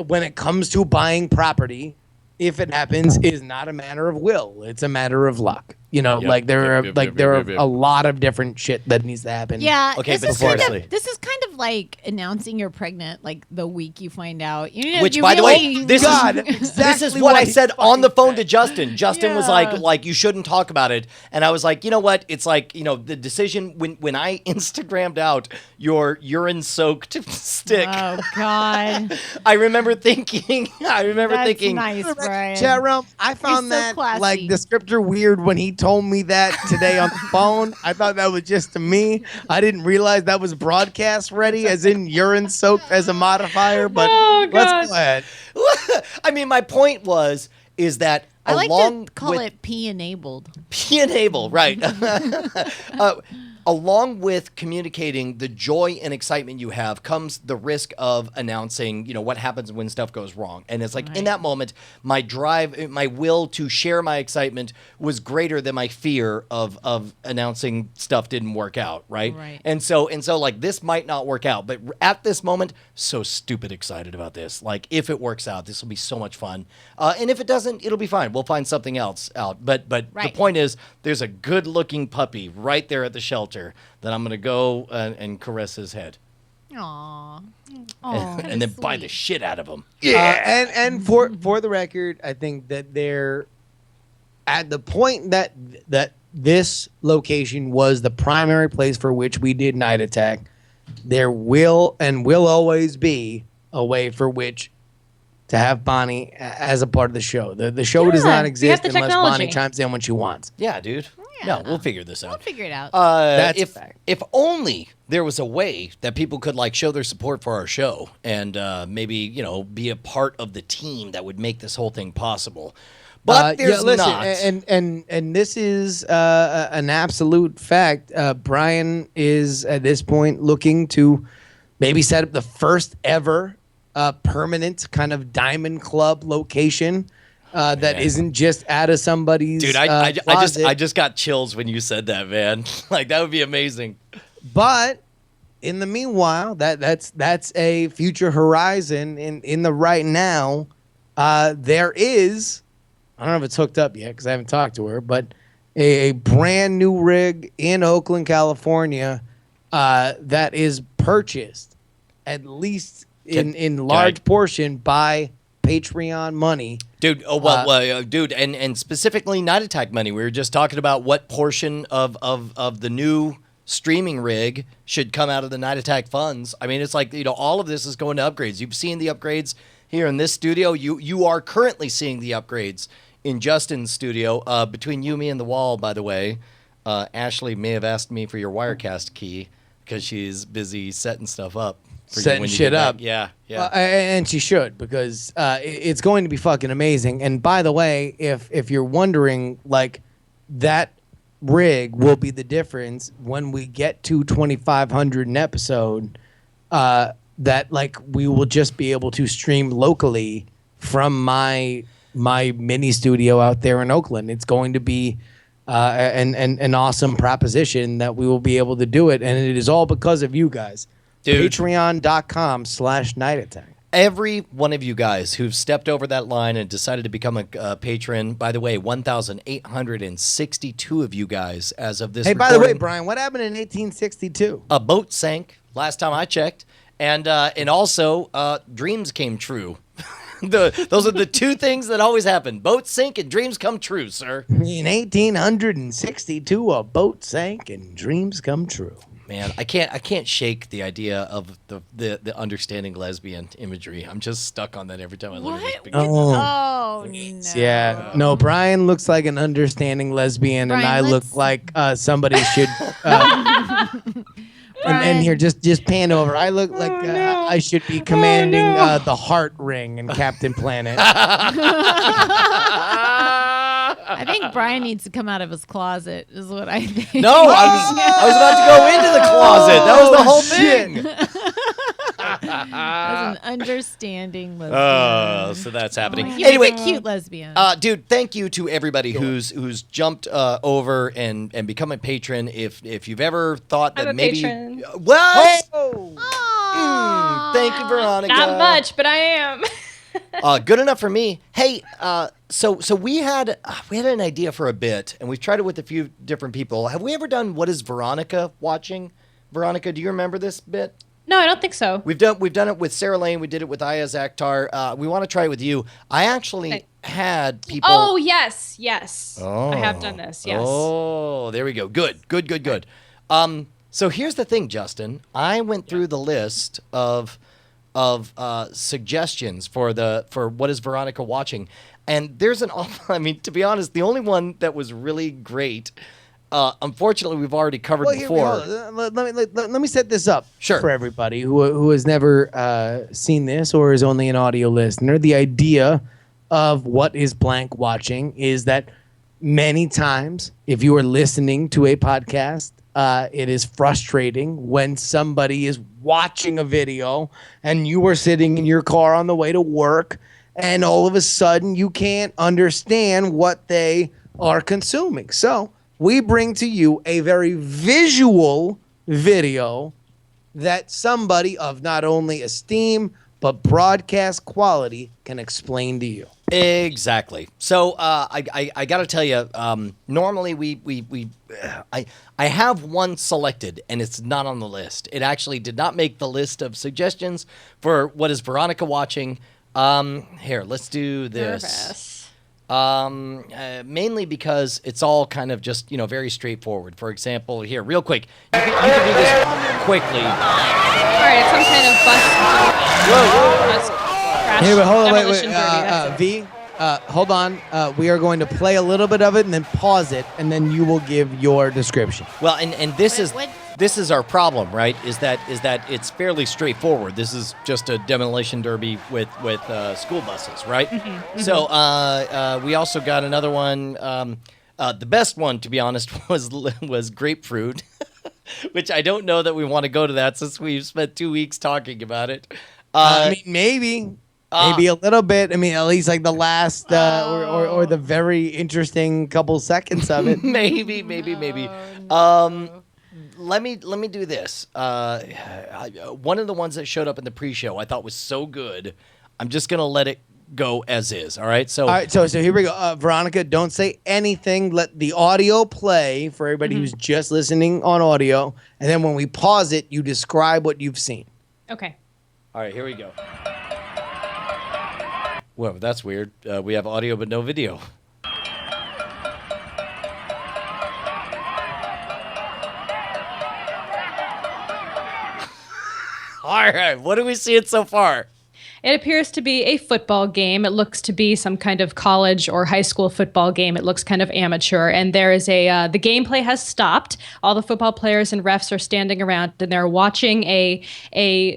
when it comes to buying property, if it happens, is not a matter of will. It's a matter of luck. Yep, there are yep. a lot of different shit that needs to happen. Yeah, Okay, this but is seriously. this is kind of like announcing you're pregnant like the week you find out. You know, Which, you by the way, really- this God, is exactly what I what he said on the fucking phone to Justin. Justin was Yeah. like you shouldn't talk about it, and I was like, you know what? It's like the decision when I Instagrammed out your urine soaked stick. Oh God, I remember thinking. that's nice, Brian. Chat room, I found so that classy. like descriptor weird when he told me that today on the phone. I thought that was just to me. I didn't realize that was broadcast ready, as in urine soaked as a modifier. But Oh, let's God. go ahead. I mean, my point is that I like along to call with it P enabled. P-enable, right? along with communicating the joy and excitement you have comes the risk of announcing, what happens when stuff goes wrong. And it's like in that moment, my drive, my will to share my excitement was greater than my fear of announcing stuff didn't work out, right? And so like this might not work out, but at this moment, so stupid excited about this. Like if it works out, this will be so much fun. And if it doesn't, it'll be fine. We'll find something else out. But the point is, there's a good-looking puppy right there at the shelter that I'm going to go and caress his head. Aww. And then buy the shit out of him. And for the record, I think that they're at the point that this location was the primary place for which we did Night Attack. There will always be a way for which to have Bonnie as a part of the show. The show does not exist unless Bonnie chimes in when she wants. Yeah, dude. No, we'll figure this out. We'll figure it out. That's a fact. If only there was a way that people could like show their support for our show and maybe be a part of the team that would make this whole thing possible. But there's not. And this is an absolute fact. Brian is at this point looking to maybe set up the first ever permanent kind of diamond club location. That isn't just out of somebody's dude. I just got chills when you said that, man. Like that would be amazing. But in the meanwhile, that's a future horizon. In the right now, there is, I don't know if it's hooked up yet because I haven't talked to her, but a brand new rig in Oakland, California, that is purchased at least in large portion by Patreon money. Dude, dude, and specifically Night Attack money. We were just talking about what portion of the new streaming rig should come out of the Night Attack funds. I mean, it's like, all of this is going to upgrades. You've seen the upgrades here in this studio. You are currently seeing the upgrades in Justin's studio. Between you, me, and the wall, by the way, Ashley may have asked me for your Wirecast key because she's busy setting stuff up. Setting shit up. Yeah. And she should, because it's going to be fucking amazing. And by the way, if you're wondering, like, that rig will be the difference when we get to 2,500 an episode, that, like, we will just be able to stream locally from my mini studio out there in Oakland. It's going to be an awesome proposition that we will be able to do it. And it is all because of you guys. Dude. Patreon.com/Night Attack. Every one of you guys who've stepped over that line and decided to become a patron, by the way, 1,862 of you guys as of this recording. By the way, Brian, what happened in 1862? A boat sank last time I checked, and also dreams came true. Those are the two things that always happen. Boats sink and dreams come true, sir. In 1862, a boat sank and dreams come true. Man, I can't shake the idea of the understanding lesbian imagery. I'm just stuck on that every time I look at this picture. Oh, no. Yeah. No, Brian looks like an understanding lesbian, Brian, and I look like somebody should. And here, just pan over. I look like I should be commanding the Heart Ring in Captain Planet. I think Brian needs to come out of his closet, is what I think. No, I was about to go into the closet. That was the whole thing. As an understanding lesbian. So that's happening. Anyway, a cute lesbian. Dude, thank you to everybody who's jumped over and become a patron. If you've ever thought that maybe patron. What? Thank you, Veronica. Not much, but I am. Good enough for me. Hey, so we had an idea for a bit, and we've tried it with a few different people. Have we ever done What is Veronica watching? Veronica, do you remember this bit? No, I don't think so. We've done it with Sarah Lane. We did it with Ayaz Akhtar. We want to try it with you. I actually had people. Oh, yes. Oh. I have done this. Yes. Oh, there we go. Good. So here's the thing, Justin. I went through the list of suggestions for What is Veronica watching, and there's an awful. I mean, to be honest, the only one that was really great. Unfortunately, we've already covered before. Let me set this up Sure. for everybody who has never seen this or is only an audio listener. The idea of What is Blank watching is that many times, if you are listening to a podcast it is frustrating when somebody is watching a video and you are sitting in your car on the way to work and all of a sudden you can't understand what they are consuming. So we bring to you a very visual video that somebody of not only esteem but broadcast quality can explain to you. Exactly. So I got to tell you, normally I have one selected and it's not on the list. It actually did not make the list of suggestions for what is Veronica watching. Here, let's do this. Mainly because it's all kind of just, very straightforward. For example, here, real quick, you can do this quickly. All right, it's some kind of bus crash. Here, but hold on, demolition derby, that's it. V, hold on. We are going to play a little bit of it and then pause it, and then you will give your description. Well, and this is our problem, right? Is that it's fairly straightforward. This is just a demolition derby with school buses, right? Mm-hmm. So we also got another one. The best one, to be honest, was grapefruit, which I don't know that we want to go to that since we've spent 2 weeks talking about it. Maybe a little bit. I mean, at least like the last or the very interesting couple seconds of it. maybe. Let me do this. One of the ones that showed up in the pre-show I thought was so good. I'm just gonna let it go as is. All right. So here we go. Veronica, don't say anything. Let the audio play for everybody who's just listening on audio, and then when we pause it, you describe what you've seen. Okay. All right. Here we go. Well, that's weird. We have audio but no video. All right, what are we seeing so far? It appears to be a football game. It looks to be some kind of college or high school football game. It looks kind of amateur. And there is the gameplay has stopped. All the football players and refs are standing around and they're watching a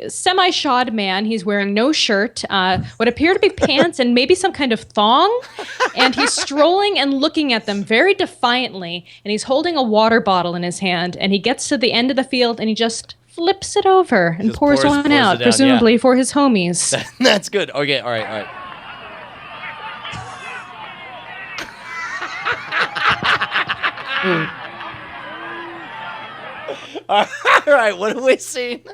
semi-shod man. He's wearing no shirt, what appear to be pants and maybe some kind of thong. And he's strolling and looking at them very defiantly. And he's holding a water bottle in his hand. And he gets to the end of the field and he just flips it over and pours one out, presumably for his homies. That's good. Okay, all right. All right, what are we seeing?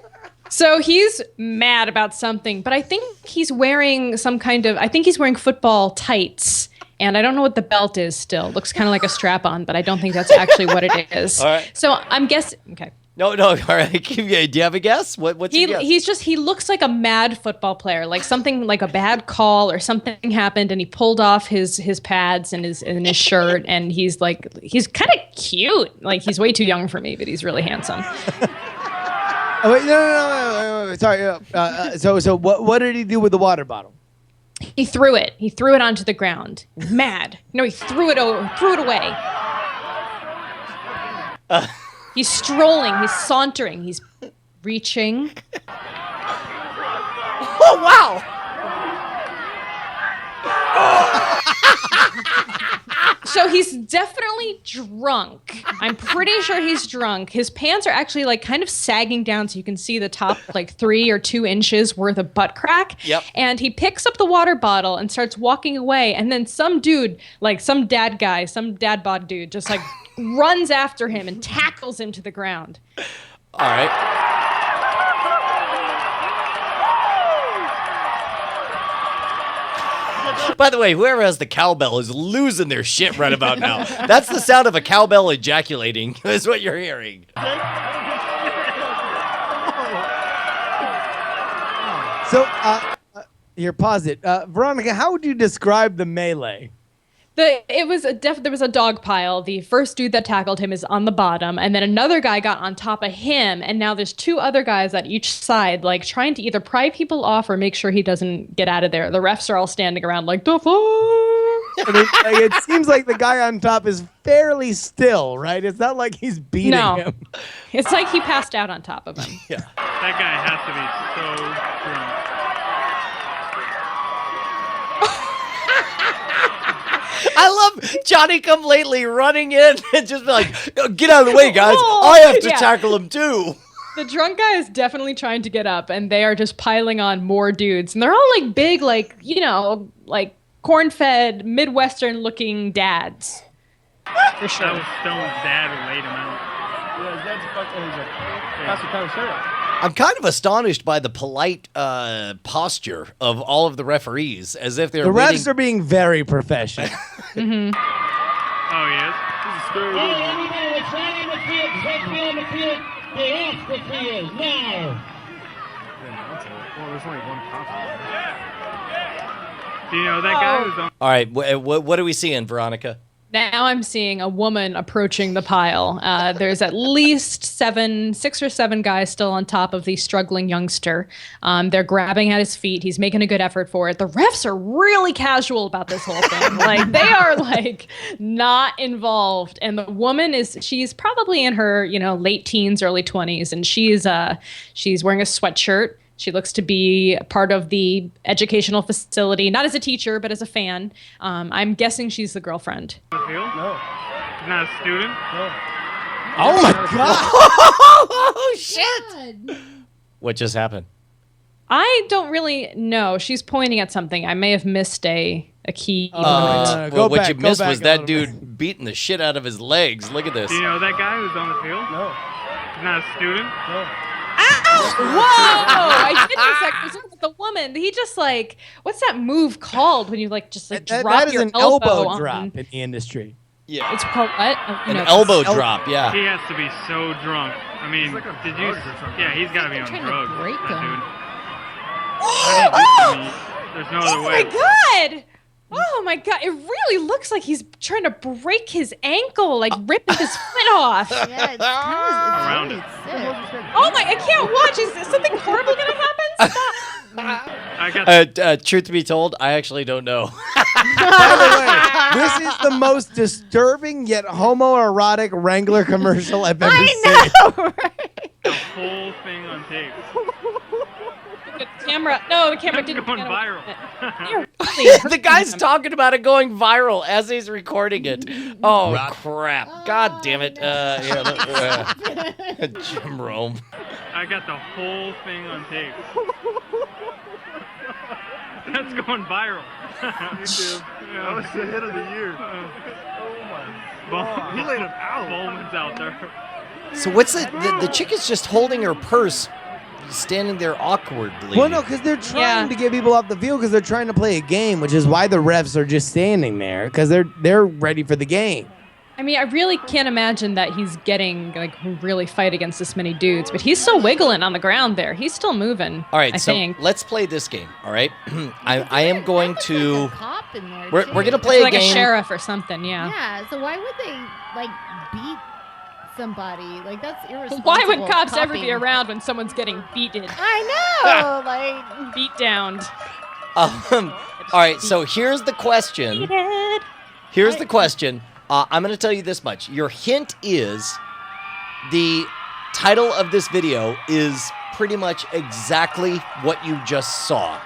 So he's mad about something, but I think he's wearing he's wearing football tights. And I don't know what the belt is still. Looks kind of like a strap-on, but I don't think that's actually what it is. All right. So I'm guessing, okay. No, all right. Do you have a guess? What's your guess? He looks like a mad football player, like something like a bad call or something happened and he pulled off his pads and his shirt and he's kind of cute. Like he's way too young for me, but he's really handsome. Oh, wait, no, wait, sorry. So what did he do with the water bottle? He threw it. He threw it onto the ground. Mad. No, he threw it away. He's strolling. He's sauntering. He's reaching. Oh, wow. So he's definitely drunk. I'm pretty sure he's drunk. His pants are actually like kind of sagging down so you can see the top like 3 or 2 inches worth of butt crack. Yep. And he picks up the water bottle and starts walking away. And then some dude, like some dad bod dude, just like runs after him and tackles him to the ground. All right. By the way, whoever has the cowbell is losing their shit right about now. That's the sound of a cowbell ejaculating, is what you're hearing. So, here, pause it. Veronica, how would you describe the melee? There was a dog pile. The first dude that tackled him is on the bottom, and then another guy got on top of him, and now there's 2 other guys at each side, like trying to either pry people off or make sure he doesn't get out of there. The refs are all standing around like, the fuck? It seems like the guy on top is fairly still, right? It's not like he's beating him. It's like he passed out on top of him. Yeah. That guy has to be so drunk. I love Johnny Come Lately running in and just be like, get out of the way, guys. Oh, I have to yeah. tackle him too. The drunk guy is definitely trying to get up, and they are just piling on more dudes. And they're all like big, like, like corn-fed, Midwestern-looking dads. For sure. That was Stone's dad who laid him out. I'm kind of astonished by the polite posture of all of the referees, as if they're The refs waiting- are being very professional. Oh, yes. Anybody that's trying in the field, take me on the field, get off the field now. Do you know that guy who's on? All right, what are we seeing, Veronica? Now I'm seeing a woman approaching the pile. There's at least 6 or 7 guys still on top of the struggling youngster. They're grabbing at his feet. He's making a good effort for it. The refs are really casual about this whole thing. Like, they are like not involved. And the woman she's probably in her, late teens, early 20s, and she's wearing a sweatshirt. She looks to be part of the educational facility, not as a teacher, but as a fan. I'm guessing she's the girlfriend. The field? No. He's not a student? No. Oh my god! Oh, shit! What just happened? I don't really know. She's pointing at something. I may have missed a key moment. Well, what you go missed back was a that little dude beating the shit out of his legs. Look at this. Do you know that guy who's on the field? No. He's not a student? No. Whoa! I did this with the woman. He just what's that move called when you That drop is your an elbow on- drop in the industry. Yeah. It's called what? An elbow drop, yeah. He has to be so drunk. I mean, did you? Yeah, he's got to be on trying to drugs. break That him. dude. How do you do to me? There's no other Oh way. my god! Oh my god! It really looks like he's trying to break his ankle, ripping his foot off. Yeah, it's Around really it. sick. Oh my! I can't watch. Is something horrible gonna happen? Stop. I got Truth be told, I actually don't know. By the way, this is the most disturbing yet homoerotic Wrangler commercial I've ever seen. the whole thing on tape. The camera. No, the camera That's didn't. going pan viral. over it. You're really The guy's talking about it going viral as he's recording it. Oh, crap. God damn it. Jim Rome. I got the whole thing on tape. That's going viral. Me too. That was the hit of the year. Oh my god. He laid him out. Bowman's out there. So what's the chick is just holding her purse, standing there awkwardly. Well, no, because they're trying to get people off the field because they're trying to play a game, which is why the refs are just standing there because they're ready for the game. I mean, I really can't imagine that he's getting really fight against this many dudes, but he's still wiggling on the ground there. He's still moving. All right, I so think. let's play this game. All right, I am going to. A cop in there, We're too. gonna play a like game. a sheriff or something, yeah. Yeah, so why would they beat somebody? That's irresponsible. Why would cops ever be copying. around when someone's getting beaten, I know, beat down? All right, so here's the question. Here's the question. I'm going to tell you this much. Your hint is the title of this video is pretty much exactly what you just saw.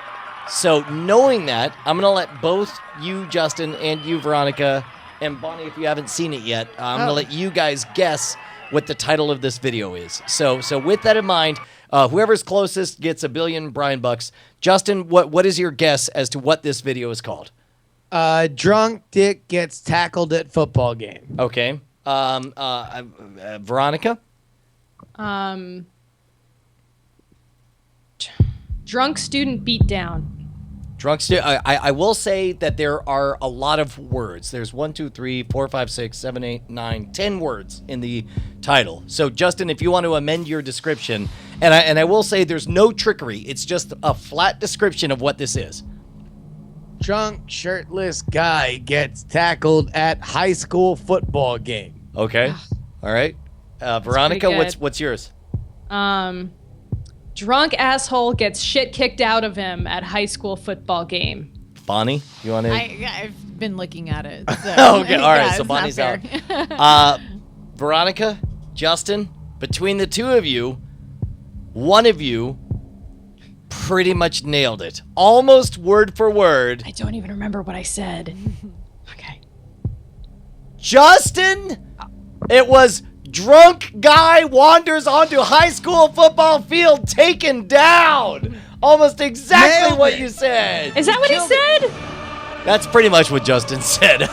So knowing that, I'm going to let both you, Justin, and you, Veronica, and Bonnie, if you haven't seen it yet, I'm going to let you guys guess what the title of this video is. So with that in mind, whoever's closest gets $1 billion Brian bucks. Justin, what is your guess as to what this video is called? Drunk dick gets tackled at football game. Okay. Veronica? Drunk student beat down. I will say that there are a lot of words. There's 1, 2, 3, 4, 5, 6, 7, 8, 9, 10 words in the title. So, Justin, if you want to amend your description, and I will say there's no trickery. It's just a flat description of what this is. Drunk shirtless guy gets tackled at high school football game. Okay. All right. Veronica, pretty good. what's yours? Drunk asshole gets shit kicked out of him at high school football game. Bonnie, you want to? I've been looking at it. So, Okay, all right, yeah, so it's not Bonnie's out. fair. Veronica, Justin, between the two of you, one of you pretty much nailed it. Almost word for word. I don't even remember what I said. Okay. Justin, it was drunk guy wanders onto high school football field taken down. Almost exactly Nailed what it. you said. Is that what he said? That's pretty much what Justin said. We can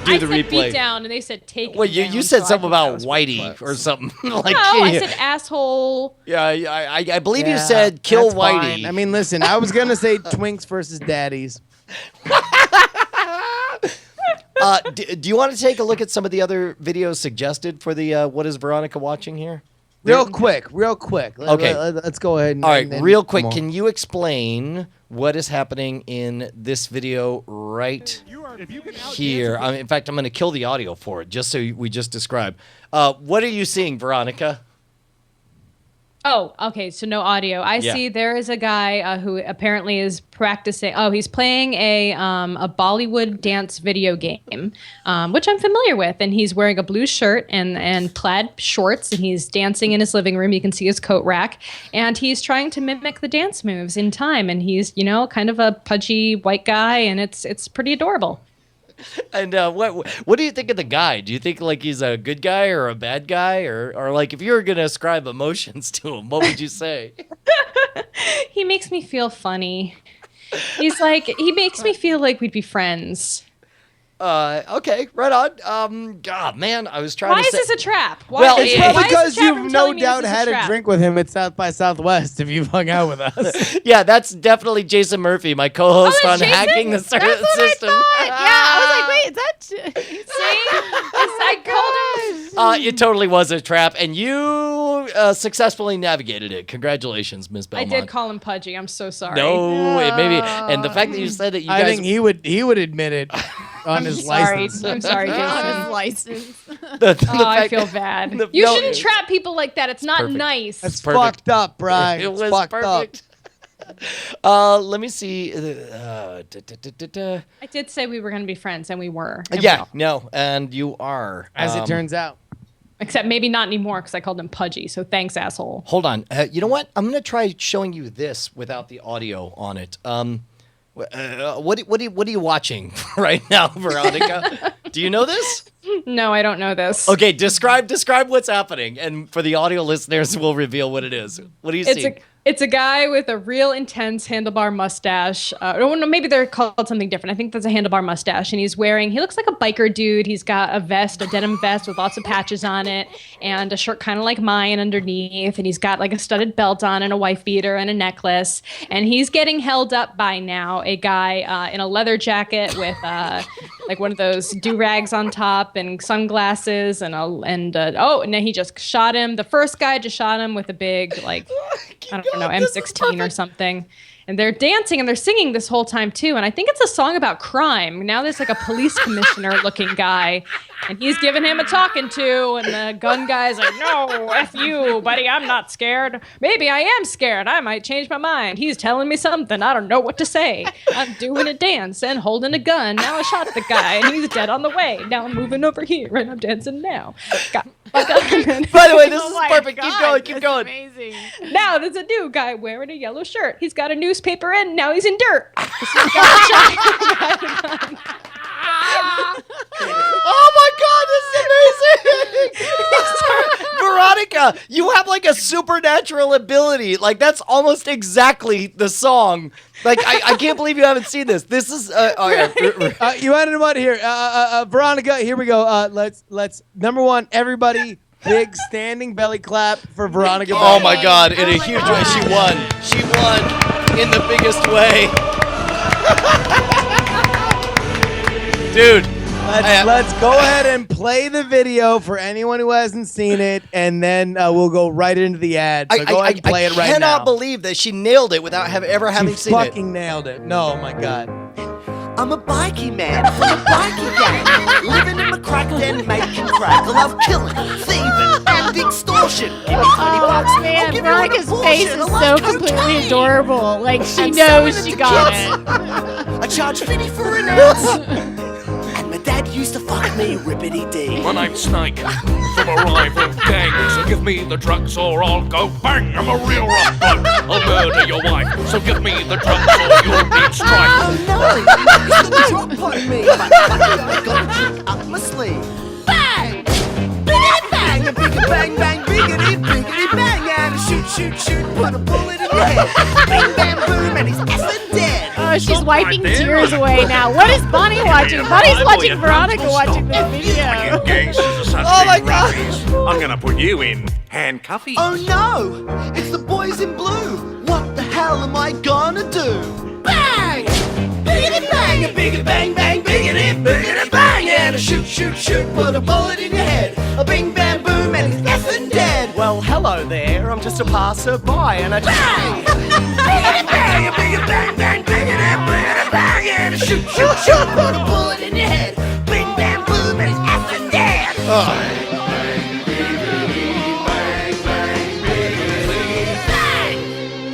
do I the said replay. beat down, and they said take. Well, you down, said so I something think that about was pretty Whitey close. or something. Like, No, I said asshole. Yeah, I believe you Yeah, said kill that's Whitey. fine. I mean, listen, I was gonna say Twinks versus Daddies. Do you want to take a look at some of the other videos suggested for the What is Veronica watching here? Real quick. Okay. Let's go ahead. And, All right, and real quick, come on. can you explain what is happening in this video right here? In fact, I'm going to kill the audio for it, just so we just described. What are you seeing, Veronica? Oh, okay. So no audio. I Yeah. see there is a guy who apparently is practicing. Oh, he's playing a Bollywood dance video game, which I'm familiar with. And he's wearing a blue shirt and plaid shorts, and he's dancing in his living room. You can see his coat rack, and he's trying to mimic the dance moves in time. And he's, kind of a pudgy white guy, and it's pretty adorable. And what do you think of the guy? Do you think like he's a good guy or a bad guy, or like if you were gonna ascribe emotions to him, what would you say? He makes me feel funny. He makes me feel like we'd be friends. Okay, right on. God, man, I was trying Why to is say. this a trap? Why, Well, It's Yeah. probably why is the because chat room you've telling no me doubt this is had a trap? drink with him at South by Southwest if you've hung out with us. Yeah, that's definitely Jason Murphy, my co-host Oh, on that's Jason? hacking the That's what system. I thought. Yeah, I was like, wait, is that? See? I called him. It totally was a trap, and you successfully navigated it. Congratulations, Miss I Belmont. did call him pudgy. I'm so sorry. No, it maybe, and the fact that you said that you I guys. think he would admit it on his Sorry. license. I'm sorry, On Jason. his license. the Oh, I fact feel that- bad. the- You no, shouldn't trap people like that. It's not perfect. nice. That's perfect. fucked up, Brian. It It's was fucked perfect. Let me see. I did say we were going to be friends, and we were. Yeah, no, and you are. As it turns out. Except maybe not anymore because I called him pudgy. So thanks, asshole. Hold on. You know what? I'm gonna try showing you this without the audio on it. What are you watching right now, Veronica? Do you know this? No, I don't know this. Okay, describe what's happening, and for the audio listeners, we'll reveal what it is. What do you see? It's a guy with a real intense handlebar mustache. No, maybe they're called something different. I think that's a handlebar mustache. And he looks like a biker dude. He's got a denim vest with lots of patches on it, and a shirt kind of like mine underneath. And he's got like a studded belt on and a wife beater and a necklace. And he's getting held up by now a guy in a leather jacket with like one of those do-rags on top and sunglasses and now he just shot him. The first guy just shot him with a big like I don't know, M16 or something. And they're dancing and they're singing this whole time too. And I think it's a song about crime. Now there's like a police commissioner looking guy, and he's giving him a talking to, and the gun guy's like, no, F you, buddy, I'm not scared. Maybe I am scared. I might change my mind. He's telling me something. I don't know what to say. I'm doing a dance and holding a gun. Now I shot the guy and he's dead on the way. Now I'm moving over here and I'm dancing now. Got my gun. By the way, this Oh is my perfect. God, Keep that's going. Amazing. Now there's a new guy wearing a yellow shirt. He's got a newspaper in. Now he's in dirt. He's got a gun. Oh my God, this is amazing! Veronica, you have like a supernatural ability. Like that's almost exactly the song. Like I can't believe you haven't seen this. This is You wanted him out here. Veronica, here we go. Let's number one, everybody, big standing belly clap for Veronica. Oh my God! In Oh a my huge God. way, she won. She won in the biggest way, dude. Let's go ahead and play the video for anyone who hasn't seen it, and then we'll go right into the ad. So go ahead and play it right now. I cannot believe that she nailed it without ever having seen it. Fucking nailed it. No, my God. I'm a bikie man from a bikie gang, living in a crack den making crack. I love killing, thieving, and extortion. Give me $20, I'll Man, give you an Veronica's face abortion. is I so love completely cocaine. adorable. Like she And knows selling she to got kids. it. I charge 50 for an ounce. And my daddy dad used to fuck me rippity-dee. My name's Snake, from a rival gang. So give me the drugs or I'll go bang. I'm a real rough bloke, I'll murder your wife. So give me the drugs or you'll need strife. Oh no, it's the drop on me. But I got a trick up my sleeve. Bang! Biggity bang! A bigger bang bang, biggity bang! And a shoot, put a bullet in your head. Bing bam boom, and he's effing dead. Oh, she's wiping tears away now. What is Bonnie watching? Bonnie's watching Veronica watching this video. Oh my God! I'm gonna put you in handcuffy. Oh no! It's the boys in blue! What the hell am I gonna do? Bang! Biggity bang! A biggity bang bang, biggity bang! And a shoot, put a bullet in your head. A bing bam boom, and he's effing dead. Well, hello there, I'm just a passerby, and I bang! Biggity bang! A biggity bang bang, biggity bang! And a shoot, put a bullet in your head. Bing bam boom, and he's effing dead.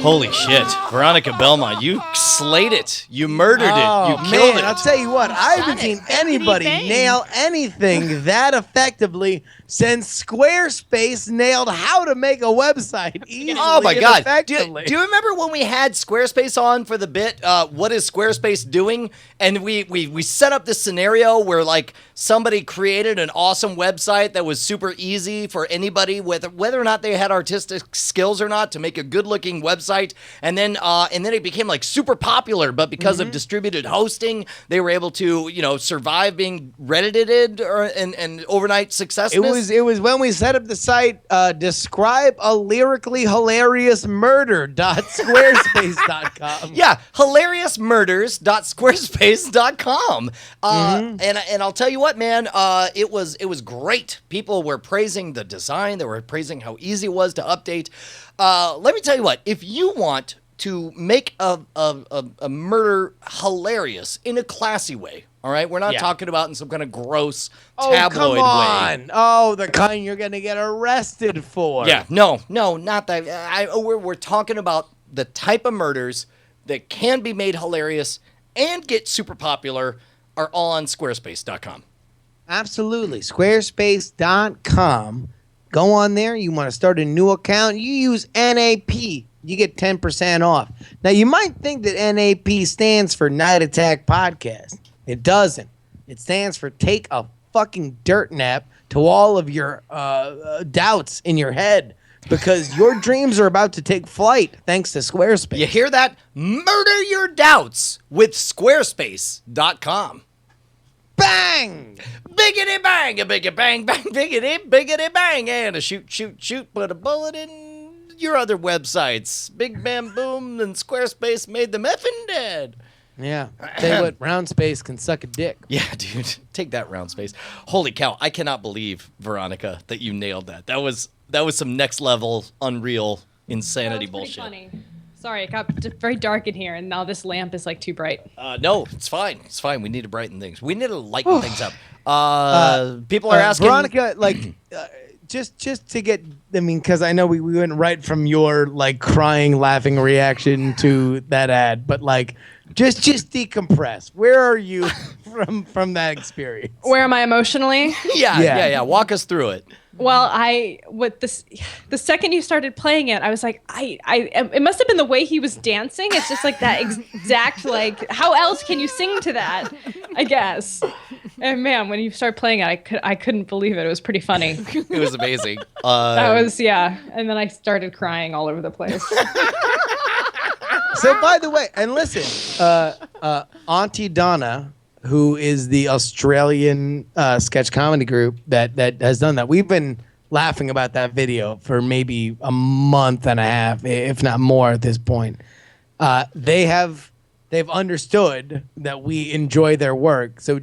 Holy shit. Veronica Belmont, you slayed it. You murdered it. You killed it. I'll tell you what, I haven't seen anybody nail anything that effectively since Squarespace nailed how to make a website easily. Oh my God. Do effectively. you remember when we had Squarespace on for the bit, what is Squarespace doing? And we set up this scenario where like somebody created an awesome website that was super easy for anybody, whether or not they had artistic skills or not, to make a good looking website. And then it became like super popular, but because of distributed hosting, they were able to, survive being reddited and overnight successness. It was when we set up the site, describe a lyrically hilarious murder.squarespace.com. Yeah, hilariousmurders.squarespace.com. And I'll tell you what, man, it was great. People were praising the design. They were praising how easy it was to update. Let me tell you what, if you want to make a murder hilarious in a classy way, all right? We're not talking about in some kind of gross tabloid way. Oh, the kind you're going to get arrested for. Yeah, no, not that. We're talking about the type of murders that can be made hilarious and get super popular are all on squarespace.com. Absolutely. Squarespace.com. Go on there. You want to start a new account. You use NAP. You get 10% off. Now, you might think that NAP stands for Night Attack Podcast. It doesn't. It stands for Take a Fucking Dirt Nap to all of your doubts in your head, because your dreams are about to take flight thanks to Squarespace. You hear that? Murder your doubts with squarespace.com. Bang! Biggity bang, a biggy bang, bang, biggity bang, and a shoot, put a bullet in your other websites. Big bam boom, and Squarespace made them effing dead. Yeah. Tell you what, round space can suck a dick. Yeah, dude. Take that, round space. Holy cow, I cannot believe, Veronica, that you nailed that. That was some next level, unreal insanity bullshit. Funny. Sorry, it got very dark in here, and now this lamp is like too bright. No, it's fine. It's fine. We need to brighten things. We need to lighten things up. People are asking, Veronica, like, just to get, I mean, because I know we went right from your like crying, laughing reaction to that ad, but like, just decompress. Where are you from that experience? Where am I emotionally? Yeah. Walk us through it. Well, the second you started playing it, I was like, it must have been the way he was dancing. It's just like that exact, like, how else can you sing to that? I guess. And man, when you start playing it, I couldn't believe it. It was pretty funny. It was amazing. That was, yeah. And then I started crying all over the place. So, by the way, and listen, Auntie Donna, who is the Australian sketch comedy group that has done that. We've been laughing about that video for maybe a month and a half, if not more at this point. They've understood that we enjoy their work. So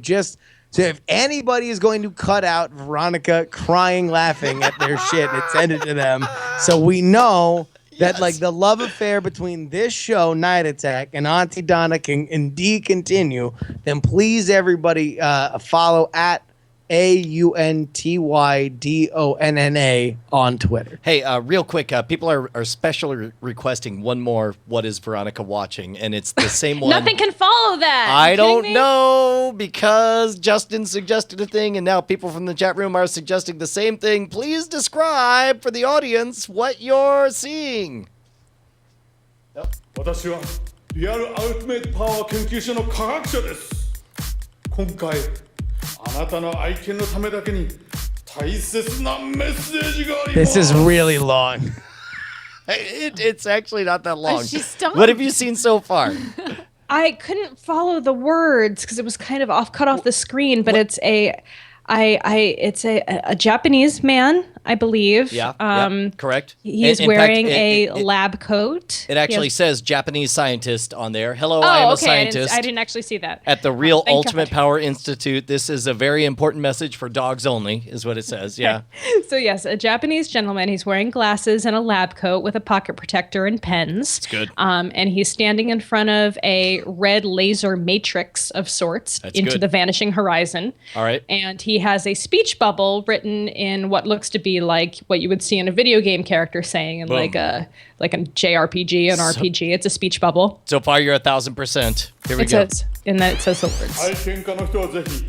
if anybody is going to cut out Veronica crying, laughing at their shit, and send it to them, so we know that like the love affair between this show, Night Attack, and Auntie Donna can indeed continue, then please everybody follow at AUNTYDONNA on Twitter. Hey, real quick, people are specially requesting one more What is Veronica Watching? And it's the same one. Nothing can follow that. I You kidding don't me? know because Justin suggested a thing and now people from the chat room are suggesting the same thing. Please describe for the audience what you're seeing. 私はリアルアルティメットパワー研究所の科学者です。今回あなたの愛犬のためだけに大切なメッセージがあります。 This is really long. It's actually not that long. She's stumped. What have you seen so far? I couldn't follow the words because it was kind of cut off the screen, but it's a Japanese man, I believe. Yeah, correct. He's In wearing fact, a lab coat. It actually He has- says Japanese scientist on there. Hello, Oh, I am a okay. scientist. I didn't actually see that. At the Real Thank Ultimate God. Power Institute. This is a very important message for dogs only, is what it says. Yeah. So yes, a Japanese gentleman. He's wearing glasses and a lab coat with a pocket protector and pens. It's good. And he's standing in front of a red laser matrix of sorts That's into good. the vanishing horizon. All right. And he has a speech bubble written in what looks to be like what you would see in a video game character saying in Boom. like a JRPG, an RPG. It's a speech bubble. So far, you're 1,000%. Here we It go. says, and then it says the words. 愛犬家の人はぜひ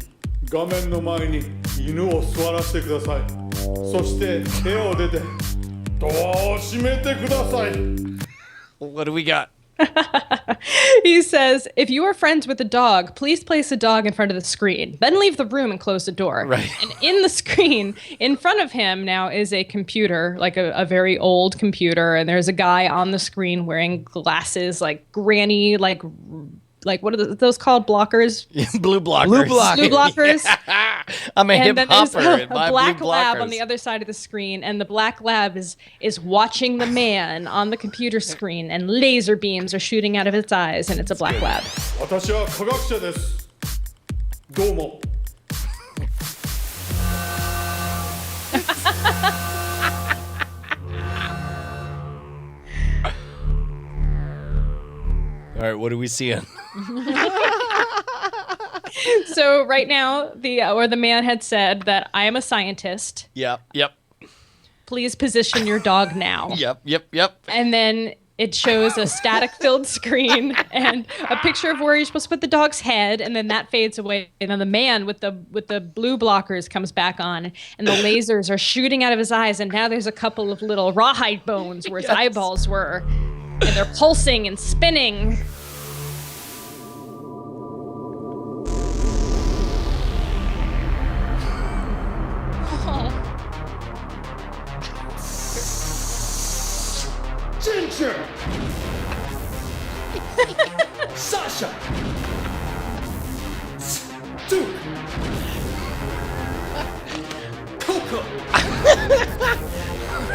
画面の前に犬を座らせてください。そして部屋を出てドアを閉めてください。 What do we got? He says, if you are friends with a dog, please place a dog in front of the screen. Then leave the room and close the door. Right. And in the screen, in front of him now is a computer, like a very old computer. And there's a guy on the screen wearing glasses, like granny, like what are those called? Blockers? Blue blockers. Blue block. Blue blockers. I'm a And hip then there's hopper. a and my black blue lab blockers. on the other side of the screen, and the black lab is watching the man on the computer screen, and laser beams are shooting out of its eyes, and it's a black lab. 私は科学者です。どうも。 All right, what are we seeing? So right now, the man had said that I am a scientist. Yep. Please position your dog now. Yep. And then it shows a static-filled screen and a picture of where you're supposed to put the dog's head, and then that fades away. And then the man with the blue blockers comes back on, and the lasers are shooting out of his eyes. And now there's a couple of little rawhide bones where his eyeballs were, and they're pulsing and spinning. Ginger! Sasha! Duke! Coco!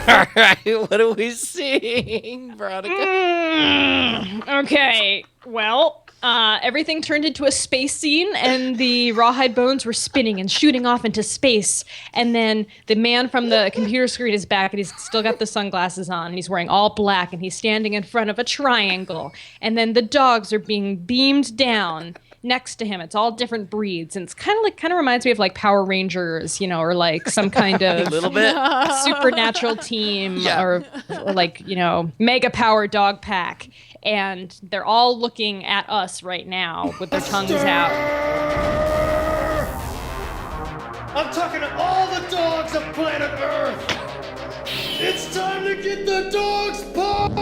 All right, what are we seeing, Veronica? Okay, well, everything turned into a space scene, and the rawhide bones were spinning and shooting off into space. And then the man from the computer screen is back, and he's still got the sunglasses on, and he's wearing all black, and he's standing in front of a triangle. And then the dogs are being beamed down next to him. It's all different breeds, and it's kind of reminds me of like Power Rangers, or like some kind of A little bit. supernatural team, Yeah. or like mega power dog pack. And they're all looking at us right now with their tongues out. I'm talking to all the dogs of planet Earth! It's time to get the dogs pumped!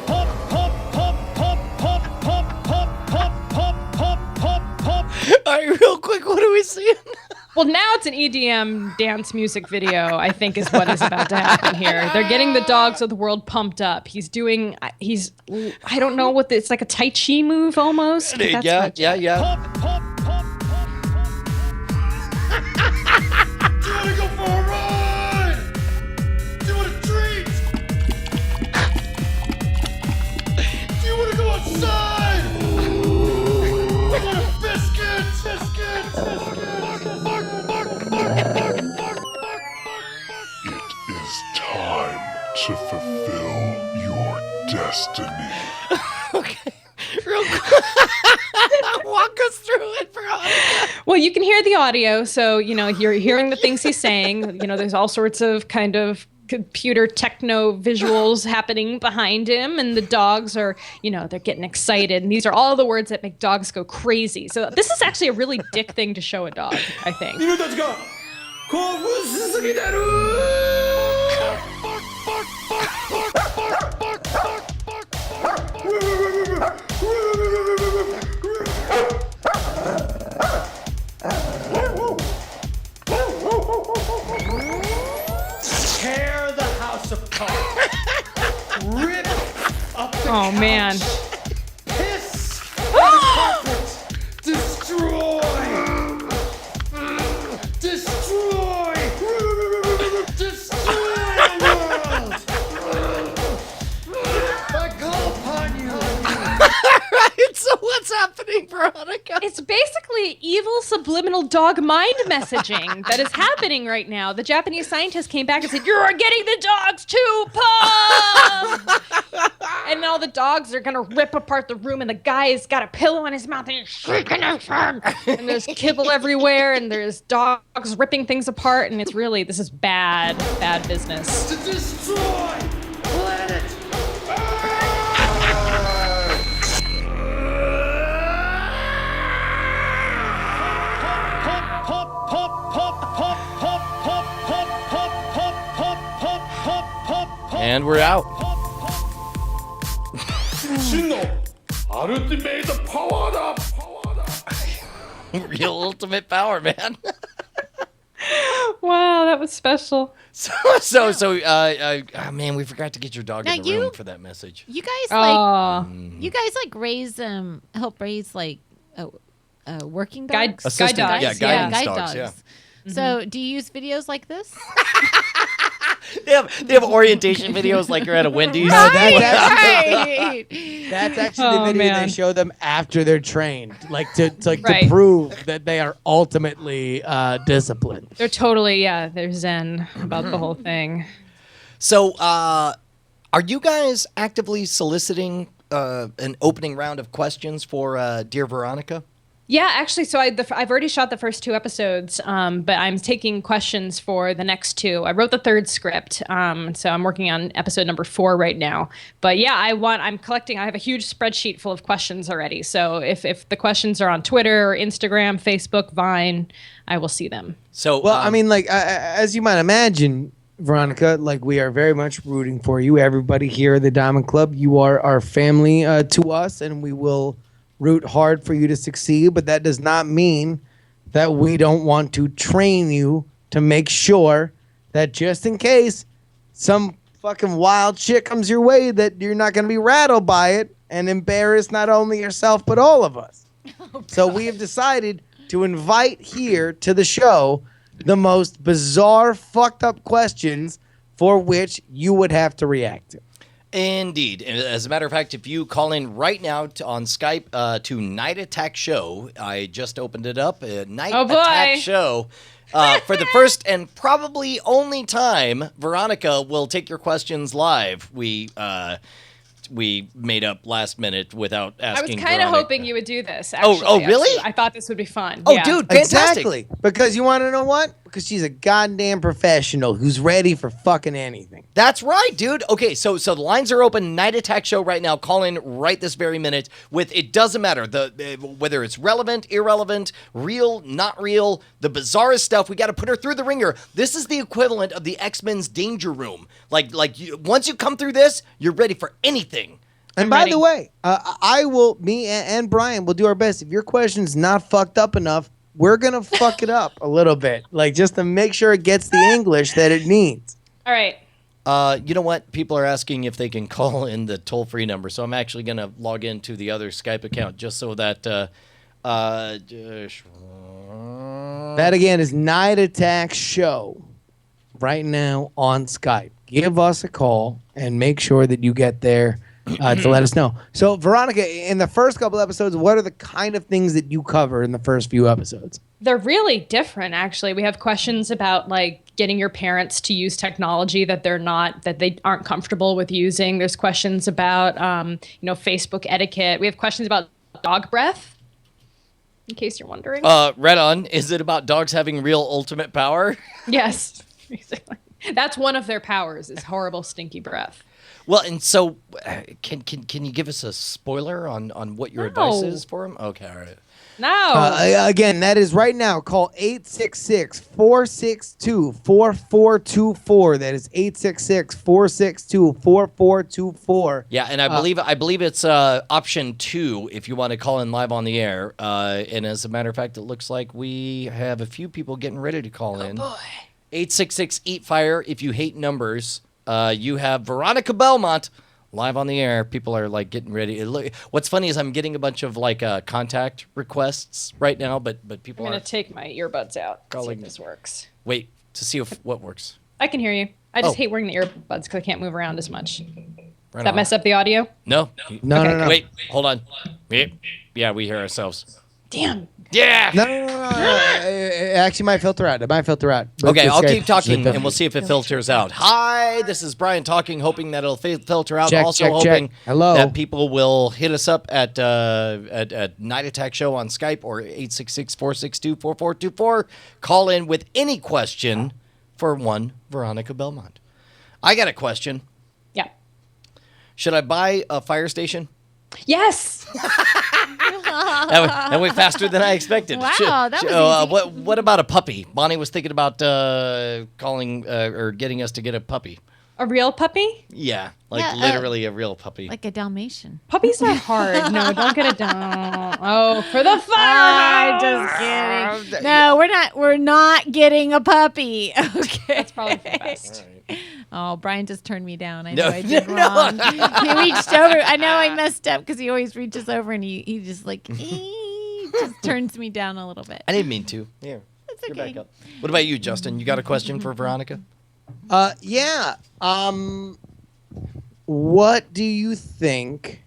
Pump, pump, pump, pump, pump, pump, pump, pump, pump, pump, pump, pump. All right, real quick, what are we seeing? Well, now it's an EDM dance music video, I think is what is about to happen here. They're getting the dogs of the world pumped up. I don't know it's like a Tai Chi move almost. That's what- Yeah. Pump, pump, pump, pump, pump. Do you want to go for a ride? Do you want a treat? Do you want to go outside? You want a biscuit? Biscuit, biscuit. Bark, bark, bark, bark, bark, bark, bark, bark. It is time to fulfill your destiny. Okay, real quick. Walk us through it, Veronica. Well, you can hear the audio, so you're hearing the things he's saying. There's all sorts of kind of computer techno visuals happening behind him, and the dogs are, they're getting excited, and these are all the words that make dogs go crazy. So this is actually a really dick thing to show a dog, I think. 犬たちが興奮しすぎてる Tear the house apart. Rip up the Oh, man. piss on the carpet. Destroy. Destroy. Destroy the world. I call upon you. Right, so what's happening, Veronica? It's basically evil subliminal dog mind messaging that is happening right now. The Japanese scientist came back and said, "You're getting the dogs too pumped!" And all the dogs are gonna rip apart the room, and the guy's got a pillow in his mouth and he's shrieking at him. And there's kibble everywhere, and there's dogs ripping things apart, and this is bad business. To destroy planet And we're out. 真のアルティメイトパワーだ Real ultimate power, man. Wow, that was special. Man, we forgot to get your dog Now in the room for that message. You guys Oh, raise help raise working dogs, guide dogs. Yeah, guidance guide dogs, dogs. So, do you use videos like this? They have orientation videos like you're at a Wendy's. No, that's Right. actually Oh, the video man. they show them after they're trained, to Right. prove that they are ultimately disciplined. They're totally, they're zen about the whole thing. So, are you guys actively soliciting an opening round of questions for Dear Veronica? Yeah, actually, so I've already shot the first 2 episodes, but I'm taking questions for the next 2. I wrote the 3rd script, so I'm working on episode number 4 right now. But yeah, I have a huge spreadsheet full of questions already. So if the questions are on Twitter or Instagram, Facebook, Vine, I will see them. So, Well, I mean, as you might imagine, Veronica, we are very much rooting for you. Everybody here at the Diamond Club, you are our family to us, and we will root hard for you to succeed. But that does not mean that we don't want to train you to make sure that just in case some fucking wild shit comes your way, that you're not going to be rattled by it and embarrass not only yourself but all of us. So we have decided to invite here to the show the most bizarre, fucked up questions for which you would have to react to. Indeed. As a matter of fact, if you call in right now on Skype to Night Attack Show, I just opened it up. Night Attack Show. For the first and probably only time, Veronica will take your questions live. We made up last minute without asking. I was kind of Veronica. hoping you would do this. Actually. Oh, really? I thought this would be fun. Oh, Yeah. dude, fantastic. Exactly. Because you want to know what? Because she's a goddamn professional who's ready for fucking anything. That's right, dude. Okay, so the lines are open. Night Attack Show right now. Call in right this very minute. It doesn't matter whether it's relevant, irrelevant, real, not real, the bizarrest stuff. We got to put her through the ringer. This is the equivalent of the X-Men's Danger Room. Once you come through this, you're ready for anything. And by the way, me and Brian will do our best. If your question's not fucked up enough, we're going to fuck it up a little bit. Just to make sure it gets the English that it needs. All right. You know what? People are asking if they can call in the toll-free number, so I'm actually going to log into the other Skype account just so that... that again is Night Attack Show right now on Skype. Give us a call and make sure that you get there to let us know. So, Veronica, in the first couple episodes, what are the kind of things that you cover in the first few episodes? They're really different, actually. We have questions about getting your parents to use technology that they aren't comfortable with using. There's questions about Facebook etiquette. We have questions about dog breath. in case you're wondering. Right on. Is it about dogs having real ultimate power? Yes, basically. That's one of their powers is horrible, stinky breath. Well, and so can you give us a spoiler on what your advice is for him? Okay, all right. No. Again, that is right now. Call 866-462-4424. That is 866-462-4424. Yeah, and I believe it's option 2 if you want to call in live on the air. And as a matter of fact, it looks like we have a few people getting ready to call in. Boy. 866-EAT-FIRE. If you hate numbers, you have Veronica Belmont live on the air. People are like getting ready. What's funny is I'm getting a bunch of like contact requests right now, but people I'm are going to take my earbuds out. See calling. if this works. Wait to see what works. I can hear you. I just Oh. hate wearing the earbuds because I can't move around as much. Right Does that on. mess up the audio? No. No. Wait, hold on. Yeah, we hear ourselves. Damn. Yeah. No. It actually might filter out. It might filter out. But Okay, it's I'll Skype. keep talking, and we'll see if it filters out. Hi, this is Brian talking, hoping that it'll filter out. Check, also check, hoping check. Hello. that people will hit us up at Night Attack Show on Skype or 866-462-4424. Call in with any question for one Veronica Belmont. I got a question. Yeah. Should I buy a fire station? Yes. That went faster than I expected. Wow, that was easy. What about a puppy? Bonnie was thinking about calling or getting us to get a puppy. A real puppy? Yeah, Yeah, literally a real puppy. Like a Dalmatian. Puppies are hard. No, don't get a dog. Oh, for the fire. I'm just kidding. No, we're not getting a puppy. Okay. That's probably for the best. Oh, Brian just turned me down. I No, know I did no. wrong. He reached over. I know I messed up because he always reaches over and he just like just turns me down a little bit. I didn't mean to. Here, It's you're okay. back up. What about you, Justin? You got a question for Veronica? Yeah. What do you think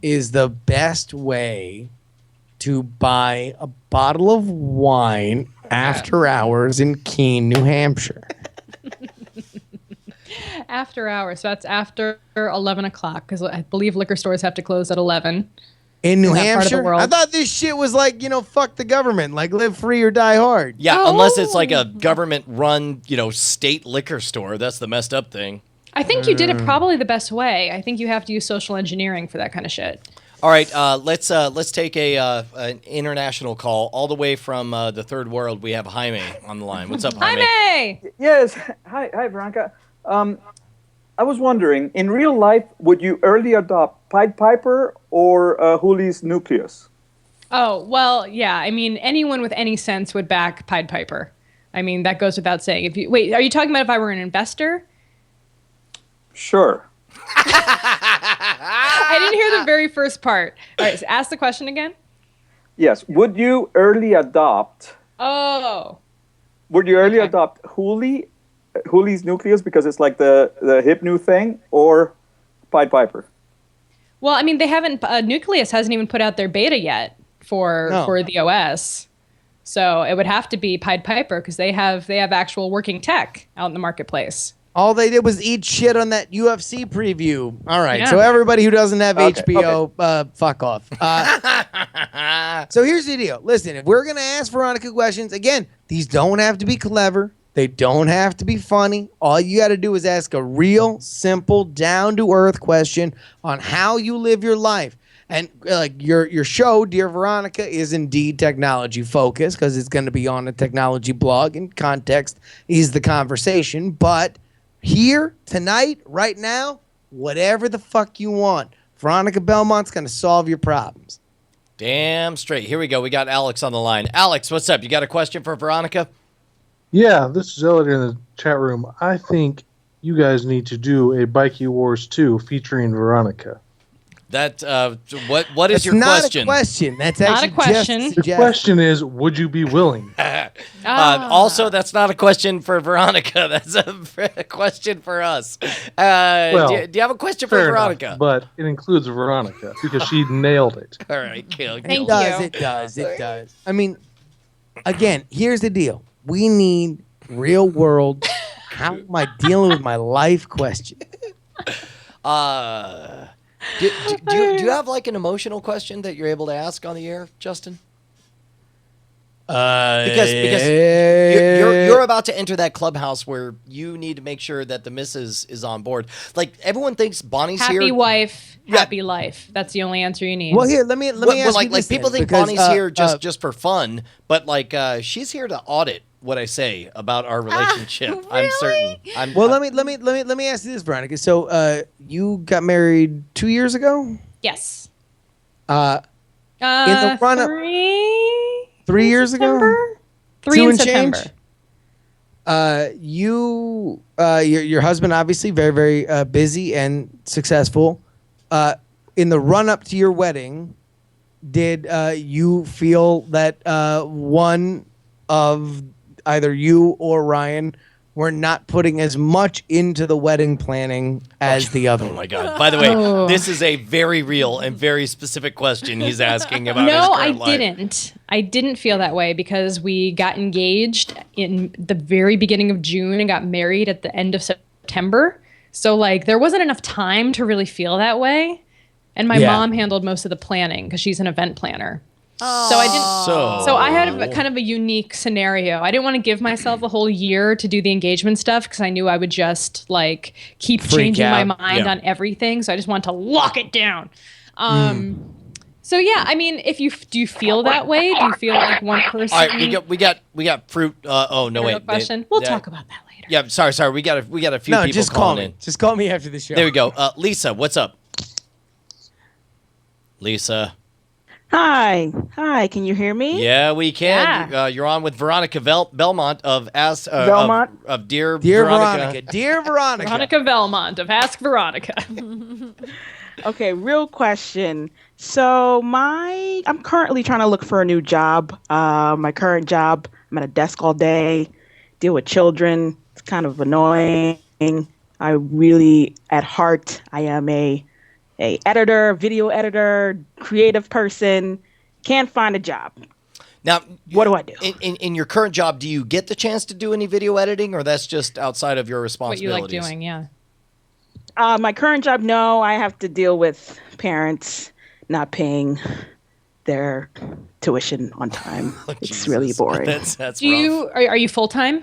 is the best way to buy a bottle of wine after hours in Keene, New Hampshire? After hours. So that's after 11 o'clock because I believe liquor stores have to close at 11. In New In that part of the Hampshire? world. I thought this shit was like, fuck the government. Like, live free or die hard. Yeah, Oh. unless it's like a government-run, state liquor store. That's the messed up thing. I think you did it probably the best way. I think you have to use social engineering for that kind of shit. All right, let's take an international call all the way from the third world. We have Jaime on the line. What's up, Jaime? Jaime! Yes. Hi, Veronica. I was wondering, in real life, would you early adopt Pied Piper or Hooli's Nucleus? Oh, well, yeah. I mean, anyone with any sense would back Pied Piper. I mean, that goes without saying. Wait, are you talking about if I were an investor? Sure. I didn't hear the very first part. All right, so ask the question again. Yes. Would you early adopt? Oh. Would you early adopt Hooli's Nucleus because it's like the hip new thing, or Pied Piper? Well, I mean, they haven't. Nucleus hasn't even put out their beta yet for the OS, so it would have to be Pied Piper because they have actual working tech out in the marketplace. All they did was eat shit on that UFC preview. All right, Yeah. so everybody who doesn't have Okay, HBO, fuck off. So here's the deal. Listen, if we're going to ask Veronica questions, again, these don't have to be clever. They don't have to be funny. All you got to do is ask a real, simple, down-to-earth question on how you live your life. And like your show, Dear Veronica, is indeed technology focused because it's going to be on a technology blog, and context is the conversation. But here, tonight, right now, whatever the fuck you want, Veronica Belmont's going to solve your problems. Damn straight. Here we go. We got Alex on the line. Alex, what's up? You got a question for Veronica? Yeah, this is Elliot in the chat room. I think you guys need to do a Bikie Wars 2 featuring Veronica. That what is That's your not question? a question. That's Not a actually question. just a The suggestion. question is, would you be willing? Also, that's not a question for Veronica. That's a question for us. Well, do you have a question for Fair Veronica? enough, but it includes Veronica because she nailed it. All right, kill. Thank It does, you. it does, it does. I mean, again, here's the deal. We need real world, how am I dealing with my life question? Do you have like an emotional question that you're able to ask on the air, Justin? Because you're about to enter that clubhouse where you need to make sure that the missus is on board. Like everyone thinks Bonnie's here. Happy wife, happy life. That's the only answer you need. Well, here, let me ask you like this people then, think because, Bonnie's here just for fun, but like she's here to audit what I say about our relationship. Really? I'm certain. Let me ask you this, Veronica. So you got married 2 years ago? Yes. In the run-up, 3 years ago? 3 in September. Your husband obviously very, very busy and successful. In the run-up to your wedding, did you feel that one of either you or Ryan were not putting as much into the wedding planning as the other? Oh my God! By the way, this is a very real and very specific question he's asking about. No, his I current life. didn't. I didn't feel that way because we got engaged in the very beginning of June and got married at the end of September. So like there wasn't enough time to really feel that way. And my mom handled most of the planning because she's an event planner. Oh. So I didn't. So I had a kind of a unique scenario. I didn't want to give myself a whole year to do the engagement stuff because I knew I would just like keep changing my mind on everything. So I just wanted to lock it down. So yeah, I mean, do you feel that way? Do you feel like one person? All right, we got fruit. Oh no, wait. Question. We'll talk about that later. Yeah, sorry. We got a few people just calling call in. me. Just call me after the show. There we go. Lisa, what's up? Lisa. Hi. Can you hear me? Yeah, we can. Yeah. You're on with Veronica Belmont of Belmont? of Dear Veronica. Dear Veronica. Veronica Belmont of Ask Veronica. Okay, real question. So I'm currently trying to look for a new job. My current job, I'm at a desk all day, deal with children. It's kind of annoying. I really, at heart, I am a editor, video editor, creative person. Can't find a job. Now, what do I do? In your current job, do you get the chance to do any video editing, or that's just outside of your responsibilities? What you like doing, yeah. My current job, no. I have to deal with parents not paying their tuition on time. It's Jesus. really boring. That's rough. Are you full time?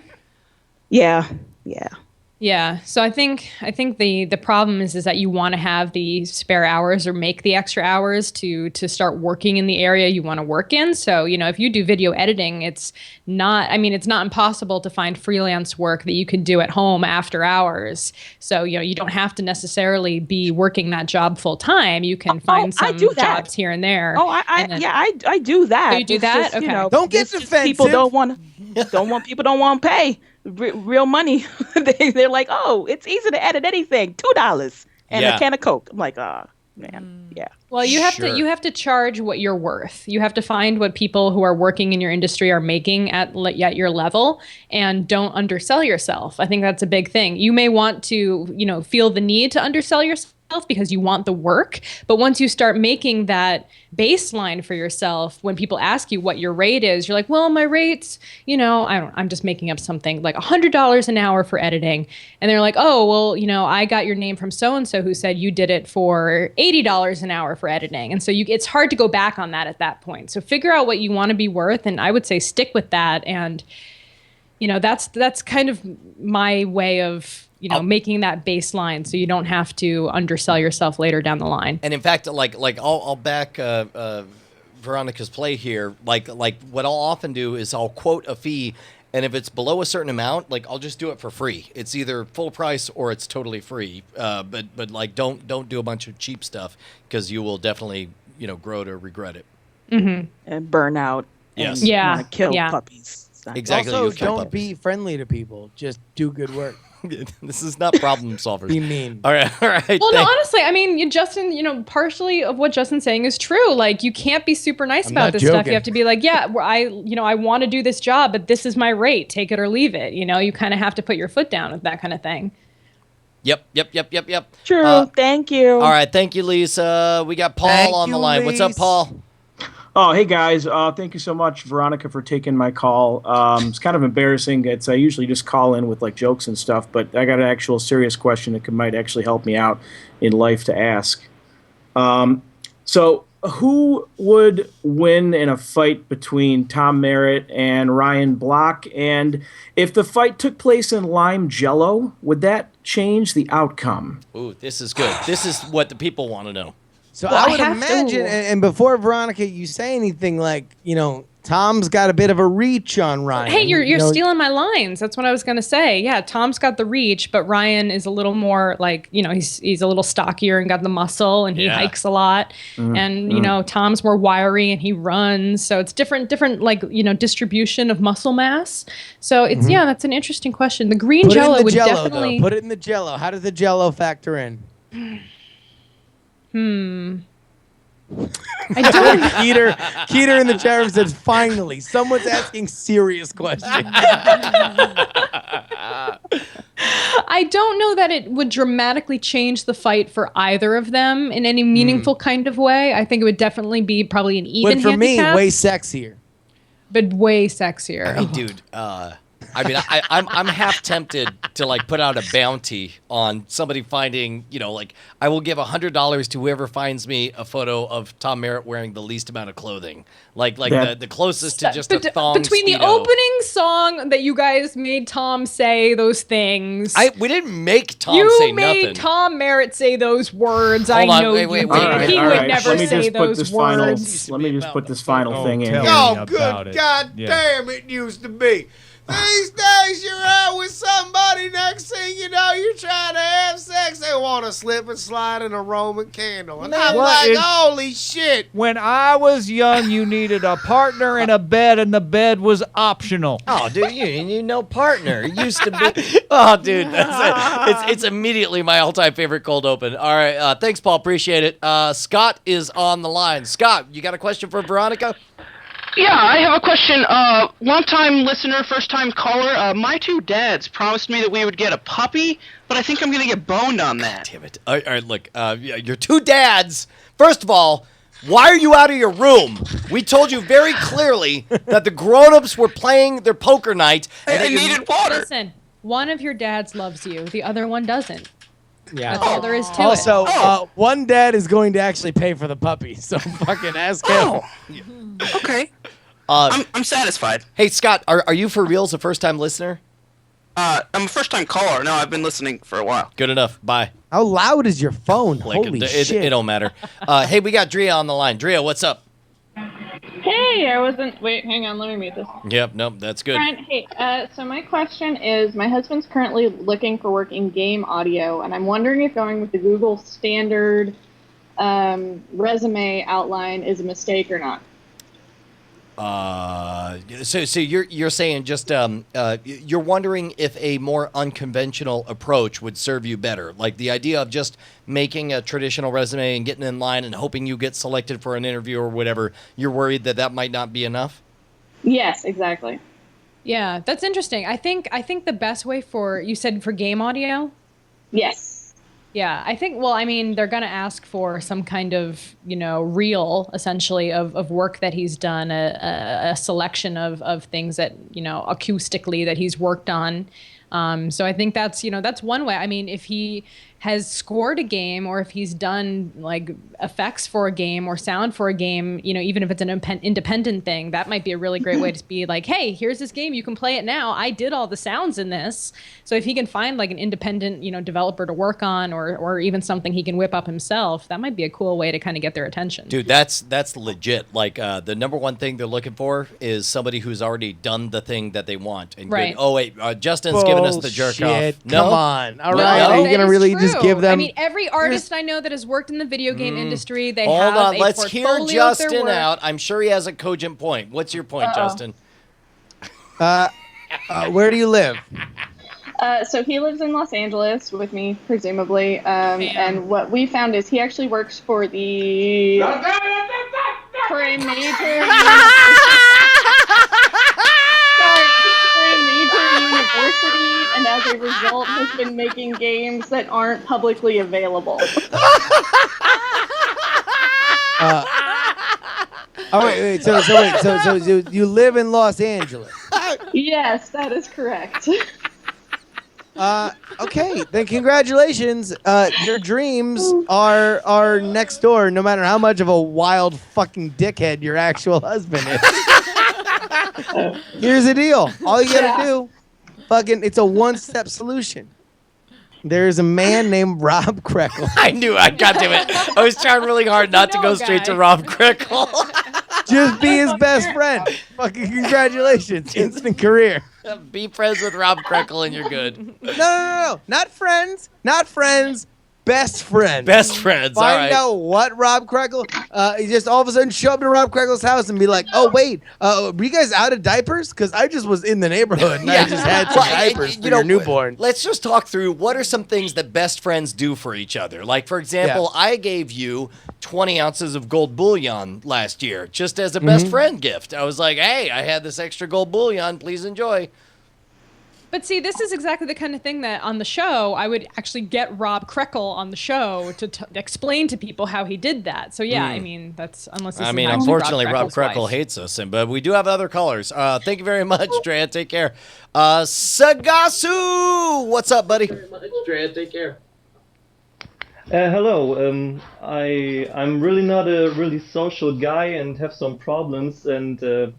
Yeah. Yeah. So I think the problem is that you want to have the spare hours or make the extra hours to start working in the area you want to work in. So, if you do video editing, it's not impossible to find freelance work that you can do at home after hours. So, you don't have to necessarily be working that job full time. You can find some jobs here and there. Oh, I do that. So you do that? Just, okay. Don't get defensive. People don't want to pay real money. They're like, oh, it's easy to edit anything. $2 and a can of Coke. I'm like, man, yeah. Well, you have to charge what you're worth. You have to find what people who are working in your industry are making at your level, and don't undersell yourself. I think that's a big thing. You may want to, feel the need to undersell yourself because you want the work, but once you start making that baseline for yourself, when people ask you what your rate is, you're like, well, my rate's, I'm just making up something like $100 an hour for editing. And they're like, oh, well, I got your name from so-and-so who said you did it for $80 an hour for editing. And so it's hard to go back on that at that point. So figure out what you want to be worth. And I would say stick with that. And, that's kind of my way of, making that baseline so you don't have to undersell yourself later down the line. And in fact, like I'll back Veronica's play here. Like what I'll often do is I'll quote a fee, and if it's below a certain amount, like I'll just do it for free. It's either full price or it's totally free. But like don't do a bunch of cheap stuff because you will definitely grow to regret it. Mm-hmm. And burn out. Yes. And kill puppies. Exactly. Also, don't be friendly to people. Just do good work. This is not problem solvers. Be mean. All right. Well, no, honestly, Justin, partially of what Justin's saying is true. Like, you can't be super nice about this stuff. You have to be like, yeah, I want to do this job, but this is my rate. Take it or leave it. You kind of have to put your foot down with that kind of thing. Yep. True. Thank you. All right. Thank you, Lisa. We got Paul on the line. What's up, Paul? Oh, hey guys! Thank you so much, Veronica, for taking my call. It's kind of embarrassing. I usually just call in with like jokes and stuff, but I got an actual serious question that might actually help me out in life to ask. So who would win in a fight between Tom Merritt and Ryan Block? And if the fight took place in lime jello, would that change the outcome? Ooh, this is good. This is what the people want to know. So I would imagine, and before Veronica, you say anything like, Tom's got a bit of a reach on Ryan. Hey, you're stealing my lines. That's what I was gonna say. Yeah, Tom's got the reach, but Ryan is a little more like, he's a little stockier and got the muscle, and he hikes a lot. And Tom's more wiry and he runs. So it's different like distribution of muscle mass. So it's that's an interesting question. The green jello would definitely put it in the jello. How does the jello factor in? I don't. Keeter in the chat room says, finally, someone's asking serious questions. I don't know that it would dramatically change the fight for either of them in any meaningful kind of way. I think it would definitely be probably an even But for handicap. me, way sexier. But way sexier. I mean, dude, I'm half tempted to like put out a bounty on somebody finding, I will give $100 to whoever finds me a photo of Tom Merritt wearing the least amount of clothing, the closest to just a thong. Between the opening song that you guys made Tom say those things, we didn't make Tom say nothing. You made Tom Merritt say those words. Hold I on, know wait, you wait, did. wait. He All would right, never let me say just put those this words. Let me just put this final thing in. Tell me Good about it. God Yeah. damn, it used to be. These days you're out with somebody, next thing you know, you're trying to have sex. They want to slip and slide in a Roman candle. And I'm like, holy shit. When I was young, you needed a partner and a bed, and the bed was optional. Oh, dude, you know partner. It used to be. Oh, dude, it's immediately my all-time favorite cold open. All right, thanks, Paul. Appreciate it. Scott is on the line. Scott, you got a question for Veronica? Yeah, I have a question. Long-time listener, first-time caller. My two dads promised me that we would get a puppy, but I think I'm going to get boned on that. Damn it. All right, look, your two dads, first of all, why are you out of your room? We told you very clearly that the grown-ups were playing their poker night. And I needed water. Listen, one of your dads loves you. The other one doesn't. Yeah. That's all there is to it. Also, one dad is going to actually pay for the puppy, so fucking ask him. Okay. I'm satisfied. Hey, Scott, are you for reals a first-time listener? I'm a first-time caller. No, I've been listening for a while. Good enough. Bye. How loud is your phone? Holy shit. It don't matter. Hey, we got Drea on the line. Drea, what's up? Hey, I wasn't... Wait, hang on. Let me mute this. Yep, nope, that's good. Alright, hey, so my question is, my husband's currently looking for work in game audio, and I'm wondering if going with the Google standard resume outline is a mistake or not. So you're saying just you're wondering if a more unconventional approach would serve you better, like the idea of just making a traditional resume and getting in line and hoping you get selected for an interview or whatever. You're worried that might not be enough? Yes, exactly. Yeah, that's interesting. I think the best way you said for game audio? Yes. Yeah, I think, they're going to ask for some kind of, reel, essentially, of work that he's done, a selection of things that, acoustically that he's worked on. So I think that's one way. I mean, if he has scored a game or if he's done like effects for a game or sound for a game, even if it's an independent thing, that might be a really great way to be like, hey, here's this game. You can play it now. I did all the sounds in this. So if he can find like an independent, developer to work on or even something he can whip up himself, that might be a cool way to kind of get their attention. Dude, that's legit. Like the number one thing they're looking for is somebody who's already done the thing that they want. And right. Oh, wait, Justin's giving us the jerk off. No? Come on. All right. Are you going to really just give them? I mean, every artist I know that has worked in the video game industry, they Hold have on, a let's hear portfolio of their Justin work. out. I'm sure he has a cogent point. What's your point, Justin? Where do you live? So he lives in Los Angeles with me, presumably. And what we found is he actually works for a major university, and as a result has been making games that aren't publicly available. Wait. So you live in Los Angeles? Yes, that is correct. Okay, then congratulations. Your dreams are next door, no matter how much of a wild fucking dickhead your actual husband is. Here's the deal. All you gotta do, it's a one-step solution. There's a man named Rob Kreckle. I knew I got to it. I was trying really hard not to go straight to Rob Kreckle. Just be his best friend. Fucking congratulations. Instant career. Be friends with Rob Kreckle and you're good. No. Not friends. Not friends. Best friend. Best friends. All right. Find out what Rob Kreckle. You just all of a sudden show up to Rob Kreckle's house and be like, "Oh wait, were you guys out of diapers? Because I just was in the neighborhood and I just had some diapers for your newborn." Let's just talk through what are some things that best friends do for each other. Like for example, I gave you 20 ounces of gold bullion last year just as a best friend gift. I was like, "Hey, I had this extra gold bullion. Please enjoy." But see, this is exactly the kind of thing that on the show, I would actually get Rob Kreckle on the show to explain to people how he did that. So yeah, I mean, that's unless this is unfortunately, Rob Kreckle's Kreckle wife. hates us, but we do have other callers. Thank you very much, Drea. Take care. Sagasu, what's up, buddy? Drea, take care. Hello. I'm really not a really social guy and have some problems. And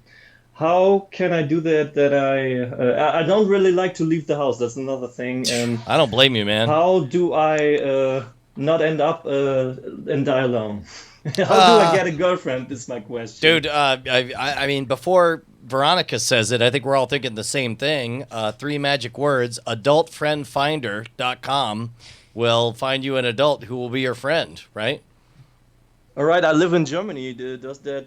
how can I do that? I don't really like to leave the house. That's another thing. I don't blame you, man. How do I not end up and die alone? How do I get a girlfriend? Is my question. Dude, I mean, before Veronica says it, I think we're all thinking the same thing. 3 magic words: adultfriendfinder.com will find you an adult who will be your friend, right? All right, I live in Germany. Does that?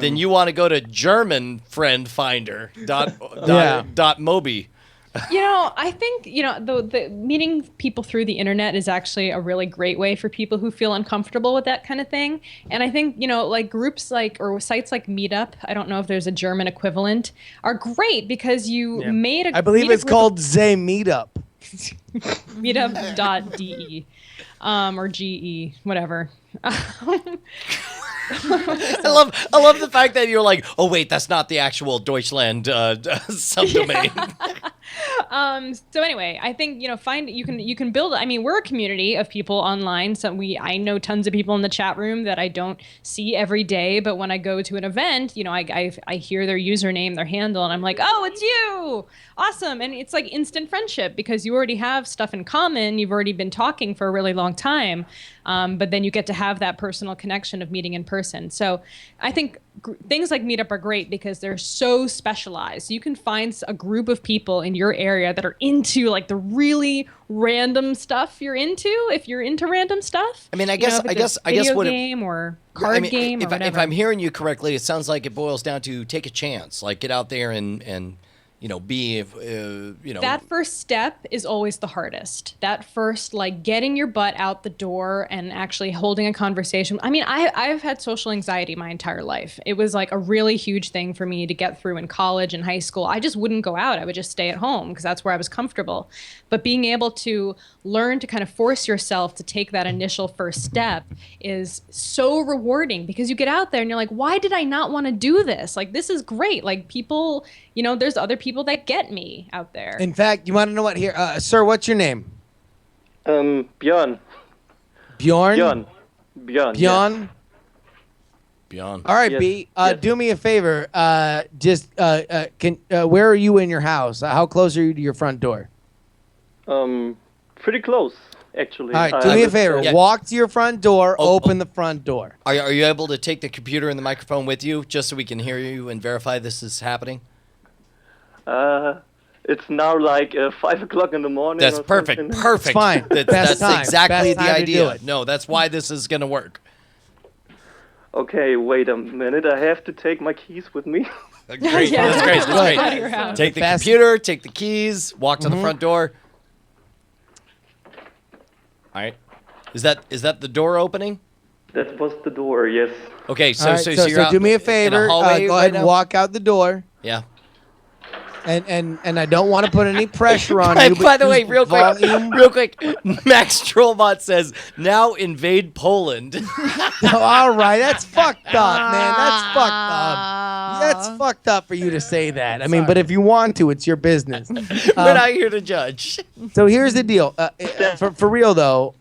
Then you want to go to GermanFriendfinder.mobi. I think, the meeting people through the internet is actually a really great way for people who feel uncomfortable with that kind of thing. And I think, like groups or sites like Meetup, I don't know if there's a German equivalent, are great because you made a... I believe it's called Zay Meetup. Meetup.de or GE, whatever. I love the fact that you're like, oh wait, that's not the actual Deutschland subdomain. So anyway, I think you can build. I mean, we're a community of people online. So I know tons of people in the chat room that I don't see every day, but when I go to an event, I hear their username, their handle, and I'm like, oh, it's you, awesome, and it's like instant friendship because you already have stuff in common. You've already been talking for a really long time, but then you get to have that personal connection of meeting in person. So I think things like Meetup are great because they're so specialized. You can find a group of people in your area that are into like the really random stuff you're into. If you're into random stuff, I mean, I guess what game or card game or whatever. If I'm hearing you correctly, it sounds like it boils down to take a chance, like get out there and be That first step is always the hardest. That first, like, getting your butt out the door and actually holding a conversation. I mean, I've had social anxiety my entire life. It was like a really huge thing for me to get through in college and high school. I just wouldn't go out. I would just stay at home because that's where I was comfortable. But being able to learn to kind of force yourself to take that initial first step is so rewarding because you get out there and you're like, why did I not want to do this? Like, this is great. Like, people, there's other people that get me out there. In fact, you want to know what here? Sir, what's your name? Bjorn. Bjorn? Bjorn. Bjorn? Yeah. Bjorn. All right, Yes. B. Yes. Do me a favor. Where are you in your house? How close are you to your front door? Pretty close, actually. All right, do me a favor. Yeah. Walk to your front door. Open the front door. Are you able to take the computer and the microphone with you just so we can hear you and verify this is happening? It's now like 5 o'clock in the morning. That's or perfect. something. Perfect. It's fine. That's time. exactly Best the time to do idea. it. No, that's why this is going to work. Okay, wait a minute. I have to take my keys with me. Great. Yeah. That's great. Out of That's your great. house. Take the Fast. computer, take the keys, walk to the front door. All right. Is that the door opening? That was the door, yes. Okay, All right, so you're out do me a in favor. hallway Go right ahead now? and walk out the door. Yeah. and I don't want to put any pressure on you. By the way, real quick, Max Trollbot says, now invade Poland. All right, that's fucked up, man. That's fucked up. That's fucked up for you to say that. I mean, but if you want to, it's your business. We're not here to judge. So here's the deal. For real, though,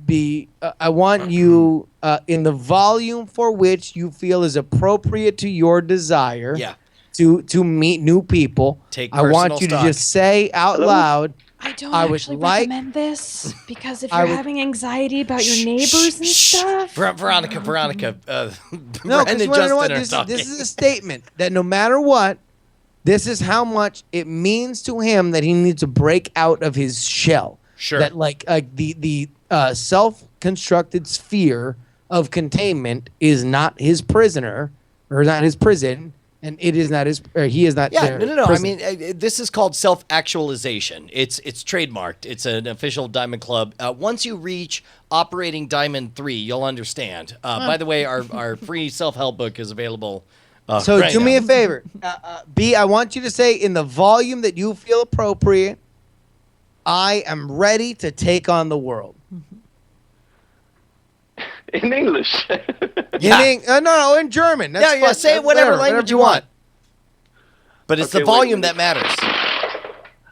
B, I want you in the volume for which you feel is appropriate to your desire. Yeah. To meet new people. Take I want personal you stock. to just say out loud. I don't I would actually like- recommend this because if I you're would- having anxiety about your neighbors and stuff. Veronica. No, Brandon because you know what? Justin are talking. This is a statement that no matter what, this is how much it means to him that he needs to break out of his shell. Sure. That like the self-constructed sphere of containment is not his prisoner or not his prison. And it is not his. Or he is not. Yeah, their no. I prison. mean, this is called self-actualization. It's trademarked. It's an official Diamond Club. Once you reach operating Diamond 3, you'll understand. By the way, our free self-help book is available. So right do now. me a favor, B. I want you to say in the volume that you feel appropriate. I am ready to take on the world. In English. No, in German. That's Yeah. Say whatever language you want. But it's Okay, the wait a volume minute. that matters.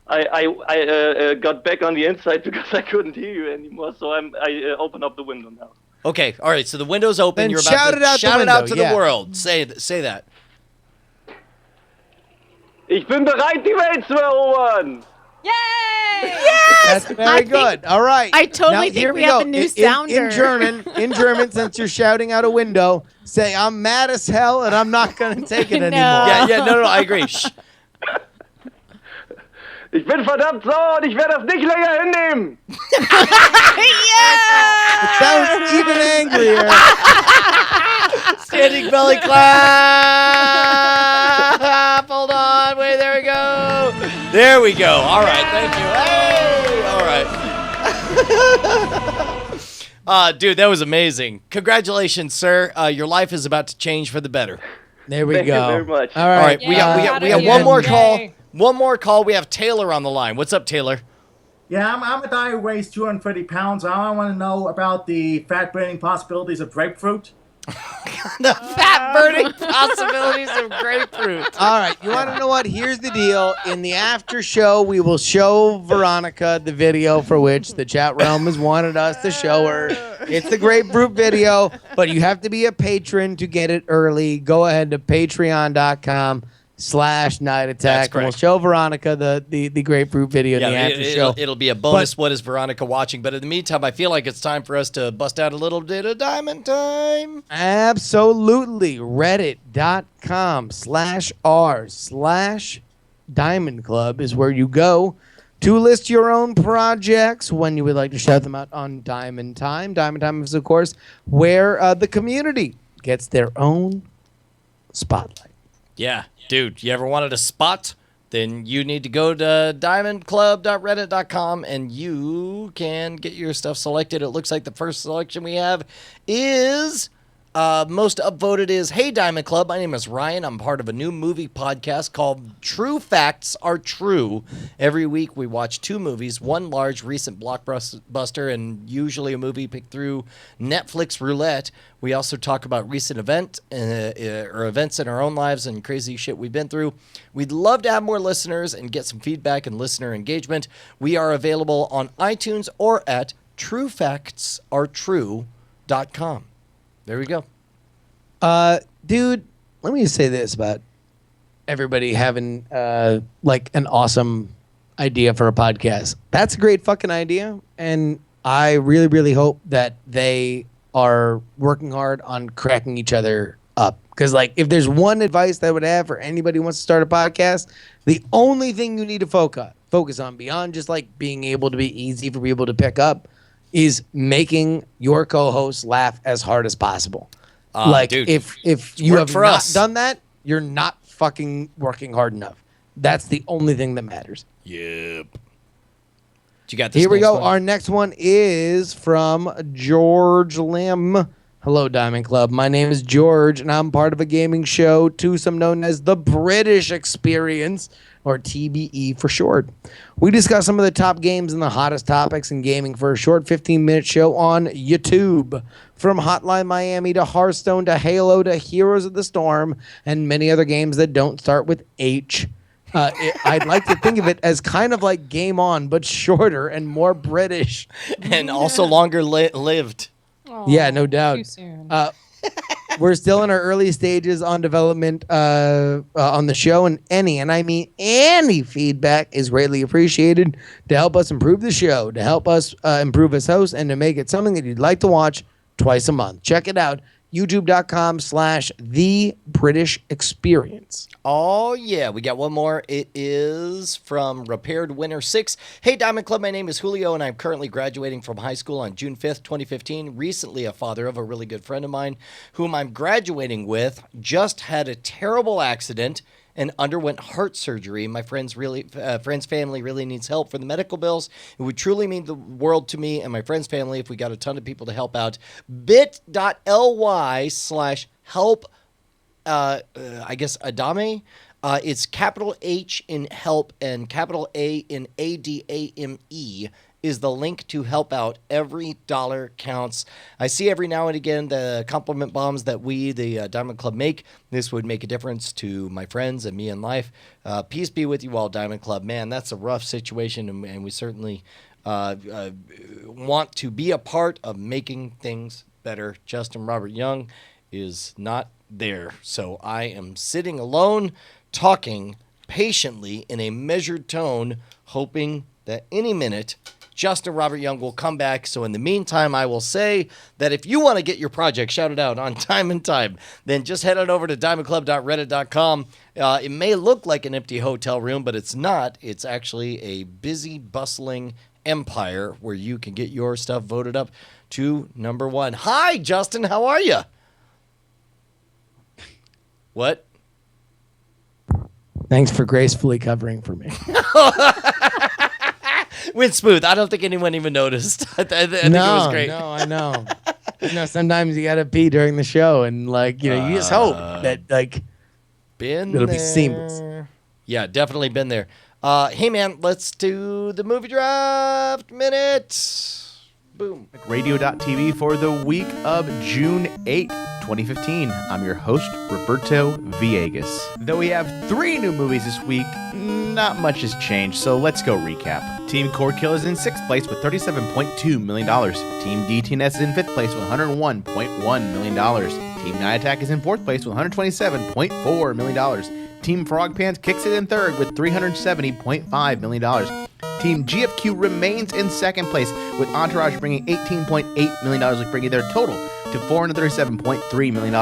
I got back on the inside because I couldn't hear you anymore, so I open up the window now. Okay. All right. So the window's open. Then You're about shout to it out the shout it out to window, yeah. the world. Say that. Ich bin bereit, die Welt zu erobern. That's very good. All right. I totally Now, think here we have go. a new In sounder. In German, since you're shouting out a window, say I'm mad as hell and I'm not gonna take it No. anymore. Yeah. No. I agree. Shh. Ich bin verdammt sauer und ich werde das nicht länger hinnehmen. It sounds even angrier. Standing belly clap. Hold on. Wait. There we go. There we go. All right. Thank you. Hey. All right. Dude, that was amazing. Congratulations, sir. Your life is about to change for the better. There we Thank you go. very much. All All right. right. We got one more call. One more call. We have Taylor on the line. What's up, Taylor? Yeah, I'm a guy who weighs 230 pounds. I want to know about the fat burning possibilities of grapefruit. The fat burning possibilities of grapefruit. All right, you want to know what? Here's the deal. In the after show, we will show Veronica the video for which the chat realm has wanted us to show her. It's the grapefruit video, but you have to be a patron to get it early. Go ahead to patreon.com/Night Attack. That's And we'll correct. show Veronica the grapefruit video in the after show. It'll be a bonus. What is Veronica watching? But in the meantime, I feel like it's time for us to bust out a little bit of diamond time. Absolutely. Reddit.com/r/Diamond Club is where you go to list your own projects when you would like to shout them out on Diamond Time. Diamond Time is, of course, where the community gets their own spotlight. Yeah, dude, you ever wanted a spot? Then you need to go to diamondclub.reddit.com and you can get your stuff selected. It looks like the first selection we have is most upvoted is, "Hey Diamond Club, my name is Ryan. I'm part of a new movie podcast called True Facts Are True. Every week we watch 2 movies, one large recent blockbuster and usually a movie picked through Netflix Roulette. We also talk about recent events in our own lives and crazy shit we've been through. We'd love to have more listeners and get some feedback and listener engagement. We are available on iTunes or at truefactsartrue.com. There we go. Dude, let me just say this about everybody having like an awesome idea for a podcast. That's a great fucking idea, and I really, really hope that they are working hard on cracking each other up. Because, like, if there's one advice that I would have for anybody who wants to start a podcast, the only thing you need to focus on beyond just like being able to be easy for people to pick up is making your co-host laugh as hard as possible. Dude, if you worked have for not us. done that, you're not fucking working hard enough. That's the only thing that matters. Yep. You got this. Here we next go. one? Our next one is from George Lim. Hello, Diamond Club. My name is George, and I'm part of a gaming show, twosome known as The British Experience. or TBE for short. We discuss some of the top games and the hottest topics in gaming for a short 15-minute show on YouTube. From Hotline Miami to Hearthstone to Halo to Heroes of the Storm and many other games that don't start with H. I'd like to think of it as kind of like Game On, but shorter and more British. And also longer lived. Yeah, no doubt. Too soon. We're still in our early stages on development on the show, and I mean any feedback is greatly appreciated to help us improve the show, to help us improve as hosts, and to make it something that you'd like to watch twice a month. Check it out, youtube.com/The British Experience. Oh, yeah. We got one more. It is from Repaired Winner 6. Hey, Diamond Club. My name is Julio, and I'm currently graduating from high school on June 5th, 2015. Recently, a father of a really good friend of mine, whom I'm graduating with, just had a terrible accident and underwent heart surgery. My friend's family really needs help for the medical bills. It would truly mean the world to me and my friend's family if we got a ton of people to help out. bit.ly/help. I guess Adame. It's capital H in help and capital A in ADAME is the link to help out. Every dollar counts. I see every now and again the compliment bombs that we, the Diamond Club, make. This would make a difference to my friends and me in life. Peace be with you all, Diamond Club. Man, that's a rough situation, and we certainly want to be a part of making things better. Justin Robert Young is not there. So I am sitting alone, talking patiently in a measured tone, hoping that any minute Justin Robert Young will come back. So in the meantime, I will say that if you want to get your project shouted out on Time and Time, then just head on over to diamondclub.reddit.com. It may look like an empty hotel room, but it's not. It's actually a busy, bustling empire where you can get your stuff voted up to number one. Hi, Justin. How are you? What? Thanks for gracefully covering for me. Went smooth. I don't think anyone even noticed. I think it was great. No, I know. Sometimes you gotta pee during the show, and you just hope that it'll be seamless. Yeah, definitely been there. Hey man, let's do the movie draft minute. Boom. Radio.tv for the week of June 8th, 2015. I'm your host, Roberto Villegas. Though we have 3 new movies this week, not much has changed, so let's go recap. Team Cord Kill is in 6th place with $37.2 million. Team DTNS is in 5th place with $101.1 million. Team Night Attack is in 4th place with $127.4 million. Team Frog Pants kicks it in 3rd with $370.5 million. Team GFQ remains in 2nd place with Entourage bringing $18.8 million, bringing their total to $437.3 million.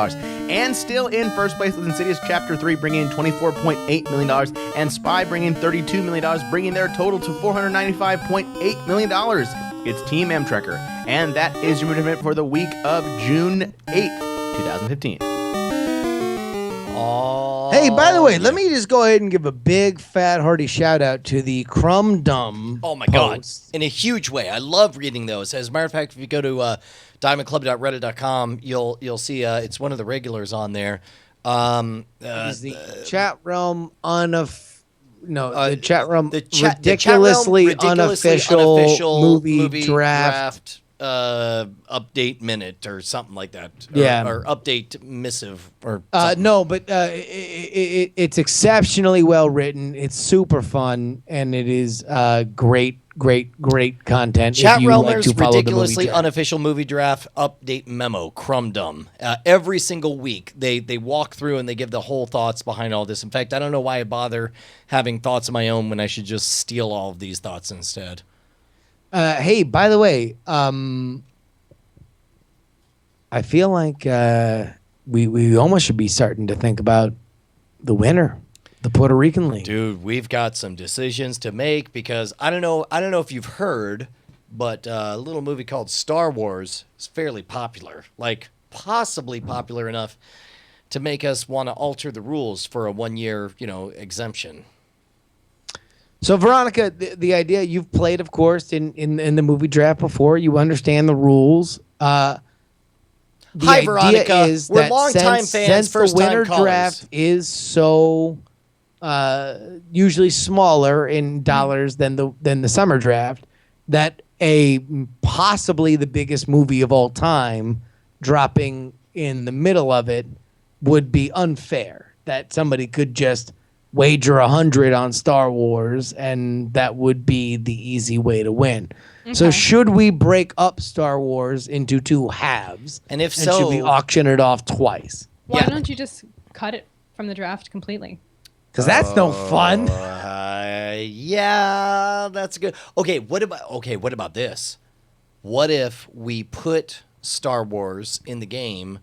And still in 1st place with Insidious Chapter 3 bringing in $24.8 million and Spy bringing $32 million, bringing their total to $495.8 million. It's Team Amtrekker. And that is your movie for the week of June 8th, 2015. Hey, by the way, let me just go ahead and give a big, fat, hearty shout out to the Crumb Dum. Oh my God! In a huge way, I love reading those. As a matter of fact, if you go to diamondclub.reddit.com, you'll see it's one of the regulars on there. Is the chat realm the chat realm ridiculously unofficial movie draft. Update minute or something like that. Or update missive or no, but it's exceptionally well written. It's super fun, and it is great content. Chat if you Realmers like to follow ridiculously the movie draft. unofficial movie draft update memo, Crumdum. Every single week they walk through and they give the whole thoughts behind all this. In fact, I don't know why I bother having thoughts of my own when I should just steal all of these thoughts instead. Hey, by the way, I feel like we almost should be starting to think about the winner, the Puerto Rican League. Dude, we've got some decisions to make because I don't know if you've heard, but a little movie called Star Wars is fairly popular, like possibly popular enough to make us want to alter the rules for a 1-year, exemption. So, Veronica, the idea you've played, of course, in the movie draft before. You understand the rules. Hi, Veronica. Is We're that longtime fans, since the winner first-time callers. draft is so usually smaller in dollars than the summer draft, that possibly the biggest movie of all time dropping in the middle of it would be unfair. That somebody could just wager 100 on Star Wars and that would be the easy way to win. So Okay. should we break up Star Wars into two halves? And if should we so- auction it off twice? Why don't you just cut it from the draft completely? Because that's no fun. Yeah, that's good. Okay, what about this? What if we put Star Wars in the game,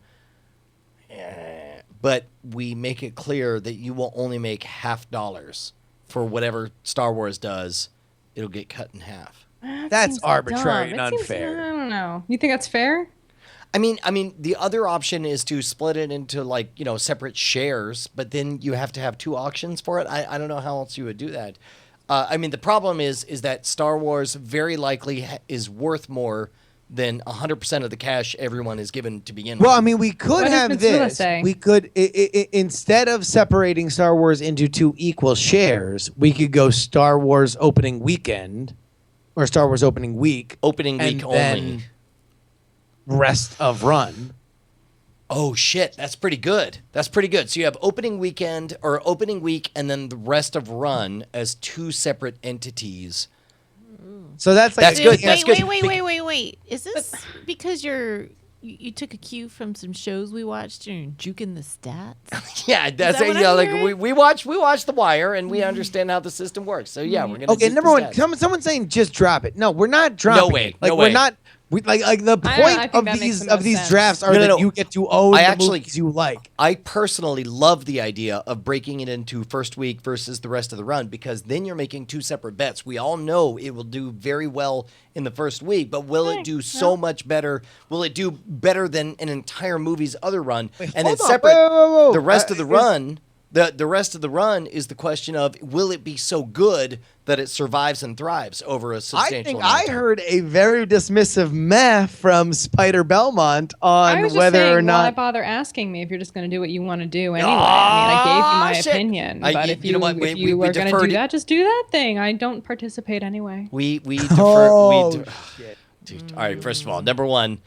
but we make it clear that you will only make $50 for whatever Star Wars does? It'll get cut in half. That's seems arbitrary dumb. and It seems- unfair. I don't know. You think that's fair? I mean, the other option is to split it into separate shares, but then you have to have two auctions for it. I don't know how else you would do that. I mean, the problem is that Star Wars very likely is worth more than 100% of the cash everyone is given to begin with. Well, I mean, we could What does have Mitsula this. say? We could, instead of separating Star Wars into two equal shares, we could go Star Wars opening weekend or Star Wars opening week. Opening week and then only. Rest of run. Oh shit, that's pretty good. That's pretty good. So you have opening weekend or opening week and then the rest of run as two separate entities. So that's That's good. That's good. Wait. Is this because you took a cue from some shows we watched and you're juking the stats? Yeah, that's that it. what Yeah, I'm like hearing? we watch The Wire and we understand how the system works. So yeah, we're gonna. Okay, juke number the one, stats. someone's saying just drop it. No, we're not dropping way, it. Like no we're way. not. We like the I point think of that makes these the most sense. drafts are No, no, that no. you get to own I the actually- movies you like. I personally love the idea of breaking it into first week versus the rest of the run because then you're making two separate bets. We all know it will do very well in the first week, but will it do so much better? Will it do better than an entire movie's other run? And then hold on. separate Whoa. the rest of the Is- run. The rest of the run is the question of will it be so good that it survives and thrives over a I substantial think amount I of time? heard a very dismissive meh from Spider Belmont on I was just whether saying, or why not. bother asking me if you're just going to do what you want to do anyway? I mean, I gave you my shit. opinion, I- but you if know you, what, if we you are going to deferred do it. that, just do that thing. I don't participate anyway. We defer. Oh, Dude, all right, first of all, number one,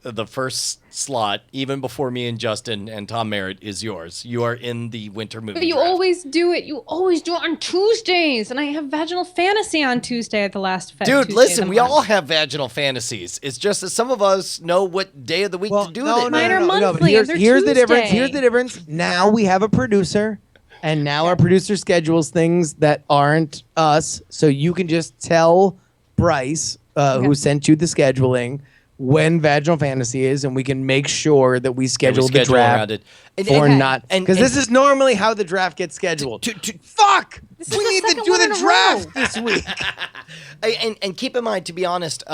the first slot, even before me and Justin and Tom Merritt, is yours. You are in the winter movie. But you draft. always do it. You always do it on Tuesdays, and I have vaginal fantasy on Tuesday at the last. Dude, Tuesday of listen, the we month. all have vaginal fantasies. It's just that some of us know what day of the week to do them. Mine are but monthly, and they're here's the difference. Tuesday. Here's the difference. Now we have a producer, and now our producer schedules things that aren't us. So you can just tell Bryce, who sent you the scheduling, when Vaginal Fantasy is, and we can make sure that we schedule the schedule draft around it. And- or and- not. and- Because and- this is normally how the draft gets scheduled. Fuck! We need to do the draft this week. And keep in mind, to be honest,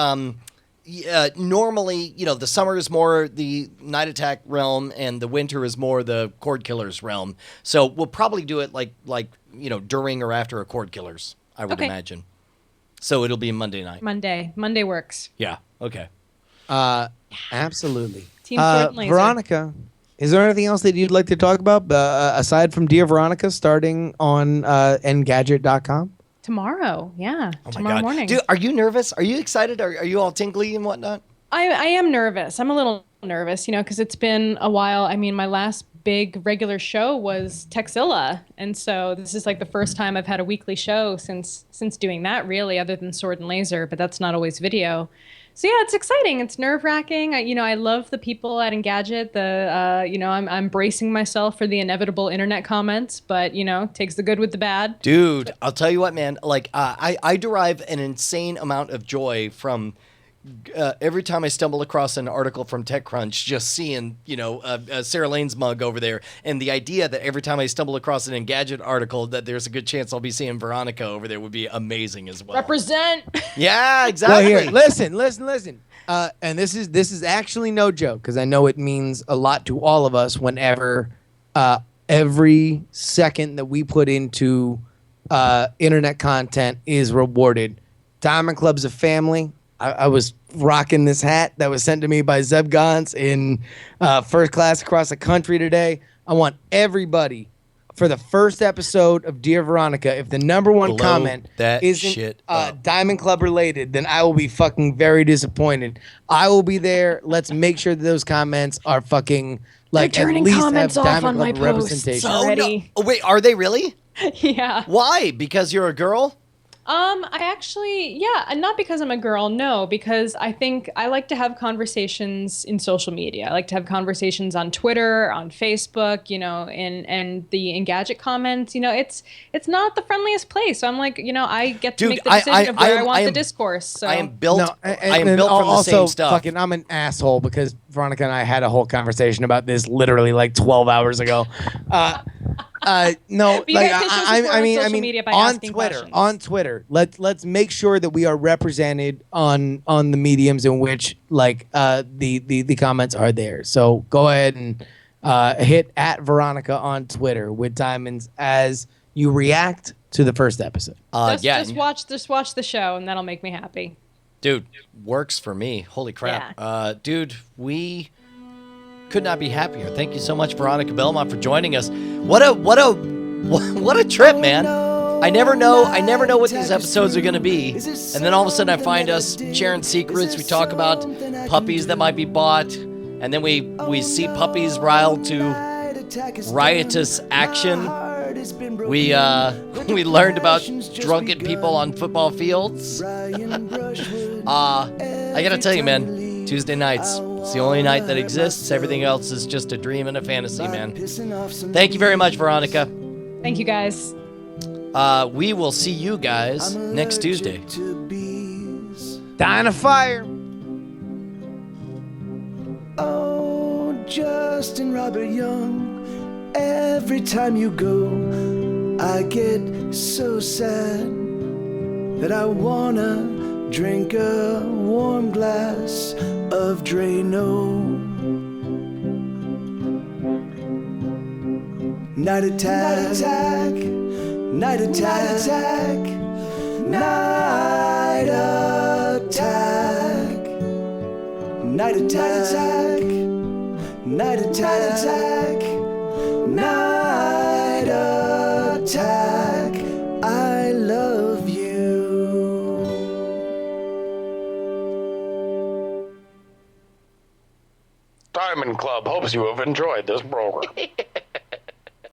normally, the summer is more the Night Attack realm, and the winter is more the Cord Killers realm. So we'll probably do it like during or after a Cord Killers, I would Okay. imagine. So it'll be Monday night. Monday works. Yeah. Okay. Absolutely. Team Sword and Laser. Veronica, is there anything else that you'd like to talk about aside from Dear Veronica starting on Engadget.com? Tomorrow, yeah, Oh my tomorrow God. morning. Dude, are you nervous? Are you excited? Are you all tingly and whatnot? I am nervous. I'm a little nervous, because it's been a while. I mean, my last big regular show was Texilla, and so this is like the first time I've had a weekly show since doing that, really, other than Sword and Laser, but that's not always video. So yeah, it's exciting. It's nerve-wracking. I love the people at Engadget. I'm bracing myself for the inevitable internet comments, but takes the good with the bad. Dude, I'll tell you what, man. Like, I derive an insane amount of joy from every time I stumble across an article from TechCrunch, just seeing, Sarah Lane's mug over there, and the idea that every time I stumble across an Engadget article, that there's a good chance I'll be seeing Veronica over there would be amazing as well. Represent. Yeah, exactly. Well, here, listen. And this is actually no joke because I know it means a lot to all of us whenever every second that we put into internet content is rewarded. Diamond Club's a family. I was rocking this hat that was sent to me by Zeb Gons in first class across the country today. I want everybody for the first episode of Dear Veronica, if the number one Blow comment that isn't shit up. Diamond Club related, then I will be fucking very disappointed. I will be there. Let's make sure that those comments are fucking like They're turning at least comments have off Diamond on Club my posts representation. already. Oh, wait, are they really? Yeah. Why? Because you're a girl? I actually, yeah, and not because I'm a girl, no, because I think I like to have conversations in social media. I like to have conversations on Twitter, on Facebook, you know, and the Engadget comments, you know, it's not the friendliest place. So I'm like, you know, I get to Dude, make the decision of where I want am- the discourse. So I am built. I am and built from the also, same stuff. Fucking, I'm an asshole because Veronica and I had a whole conversation about this literally like 12 hours ago. No, But you like guys can show support on social media by on asking Twitter, questions. on Twitter, let's make sure that we are represented on the mediums in which like the comments are there. So go ahead and hit at Veronica on Twitter with diamonds as you react to the first episode. Just watch the show, and that'll make me happy. Dude, works for me. Holy crap. Dude, we could not be happier. Thank you so much, Veronica Belmont, for joining us. What a trip, man. I never know what these episodes are going to be. And then all of a sudden I find us sharing secrets. We talk about puppies that might be bought. And then we see puppies riled to riotous action. We learned about drunken people on football fields. I gotta tell you, man, Tuesday nights, it's the only night that exists. Everything else is just a dream and a fantasy, man. Thank you very much, Veronica. Thank you, guys. We will see you guys next Tuesday. Dying of fire. Oh, Justin Robert Young, every time you go, I get so sad that I wanna drink a warm glass of Drano. Night attack, night attack, night attack, night attack, night attack, night attack. I love you. Diamond Club hopes you have enjoyed this program.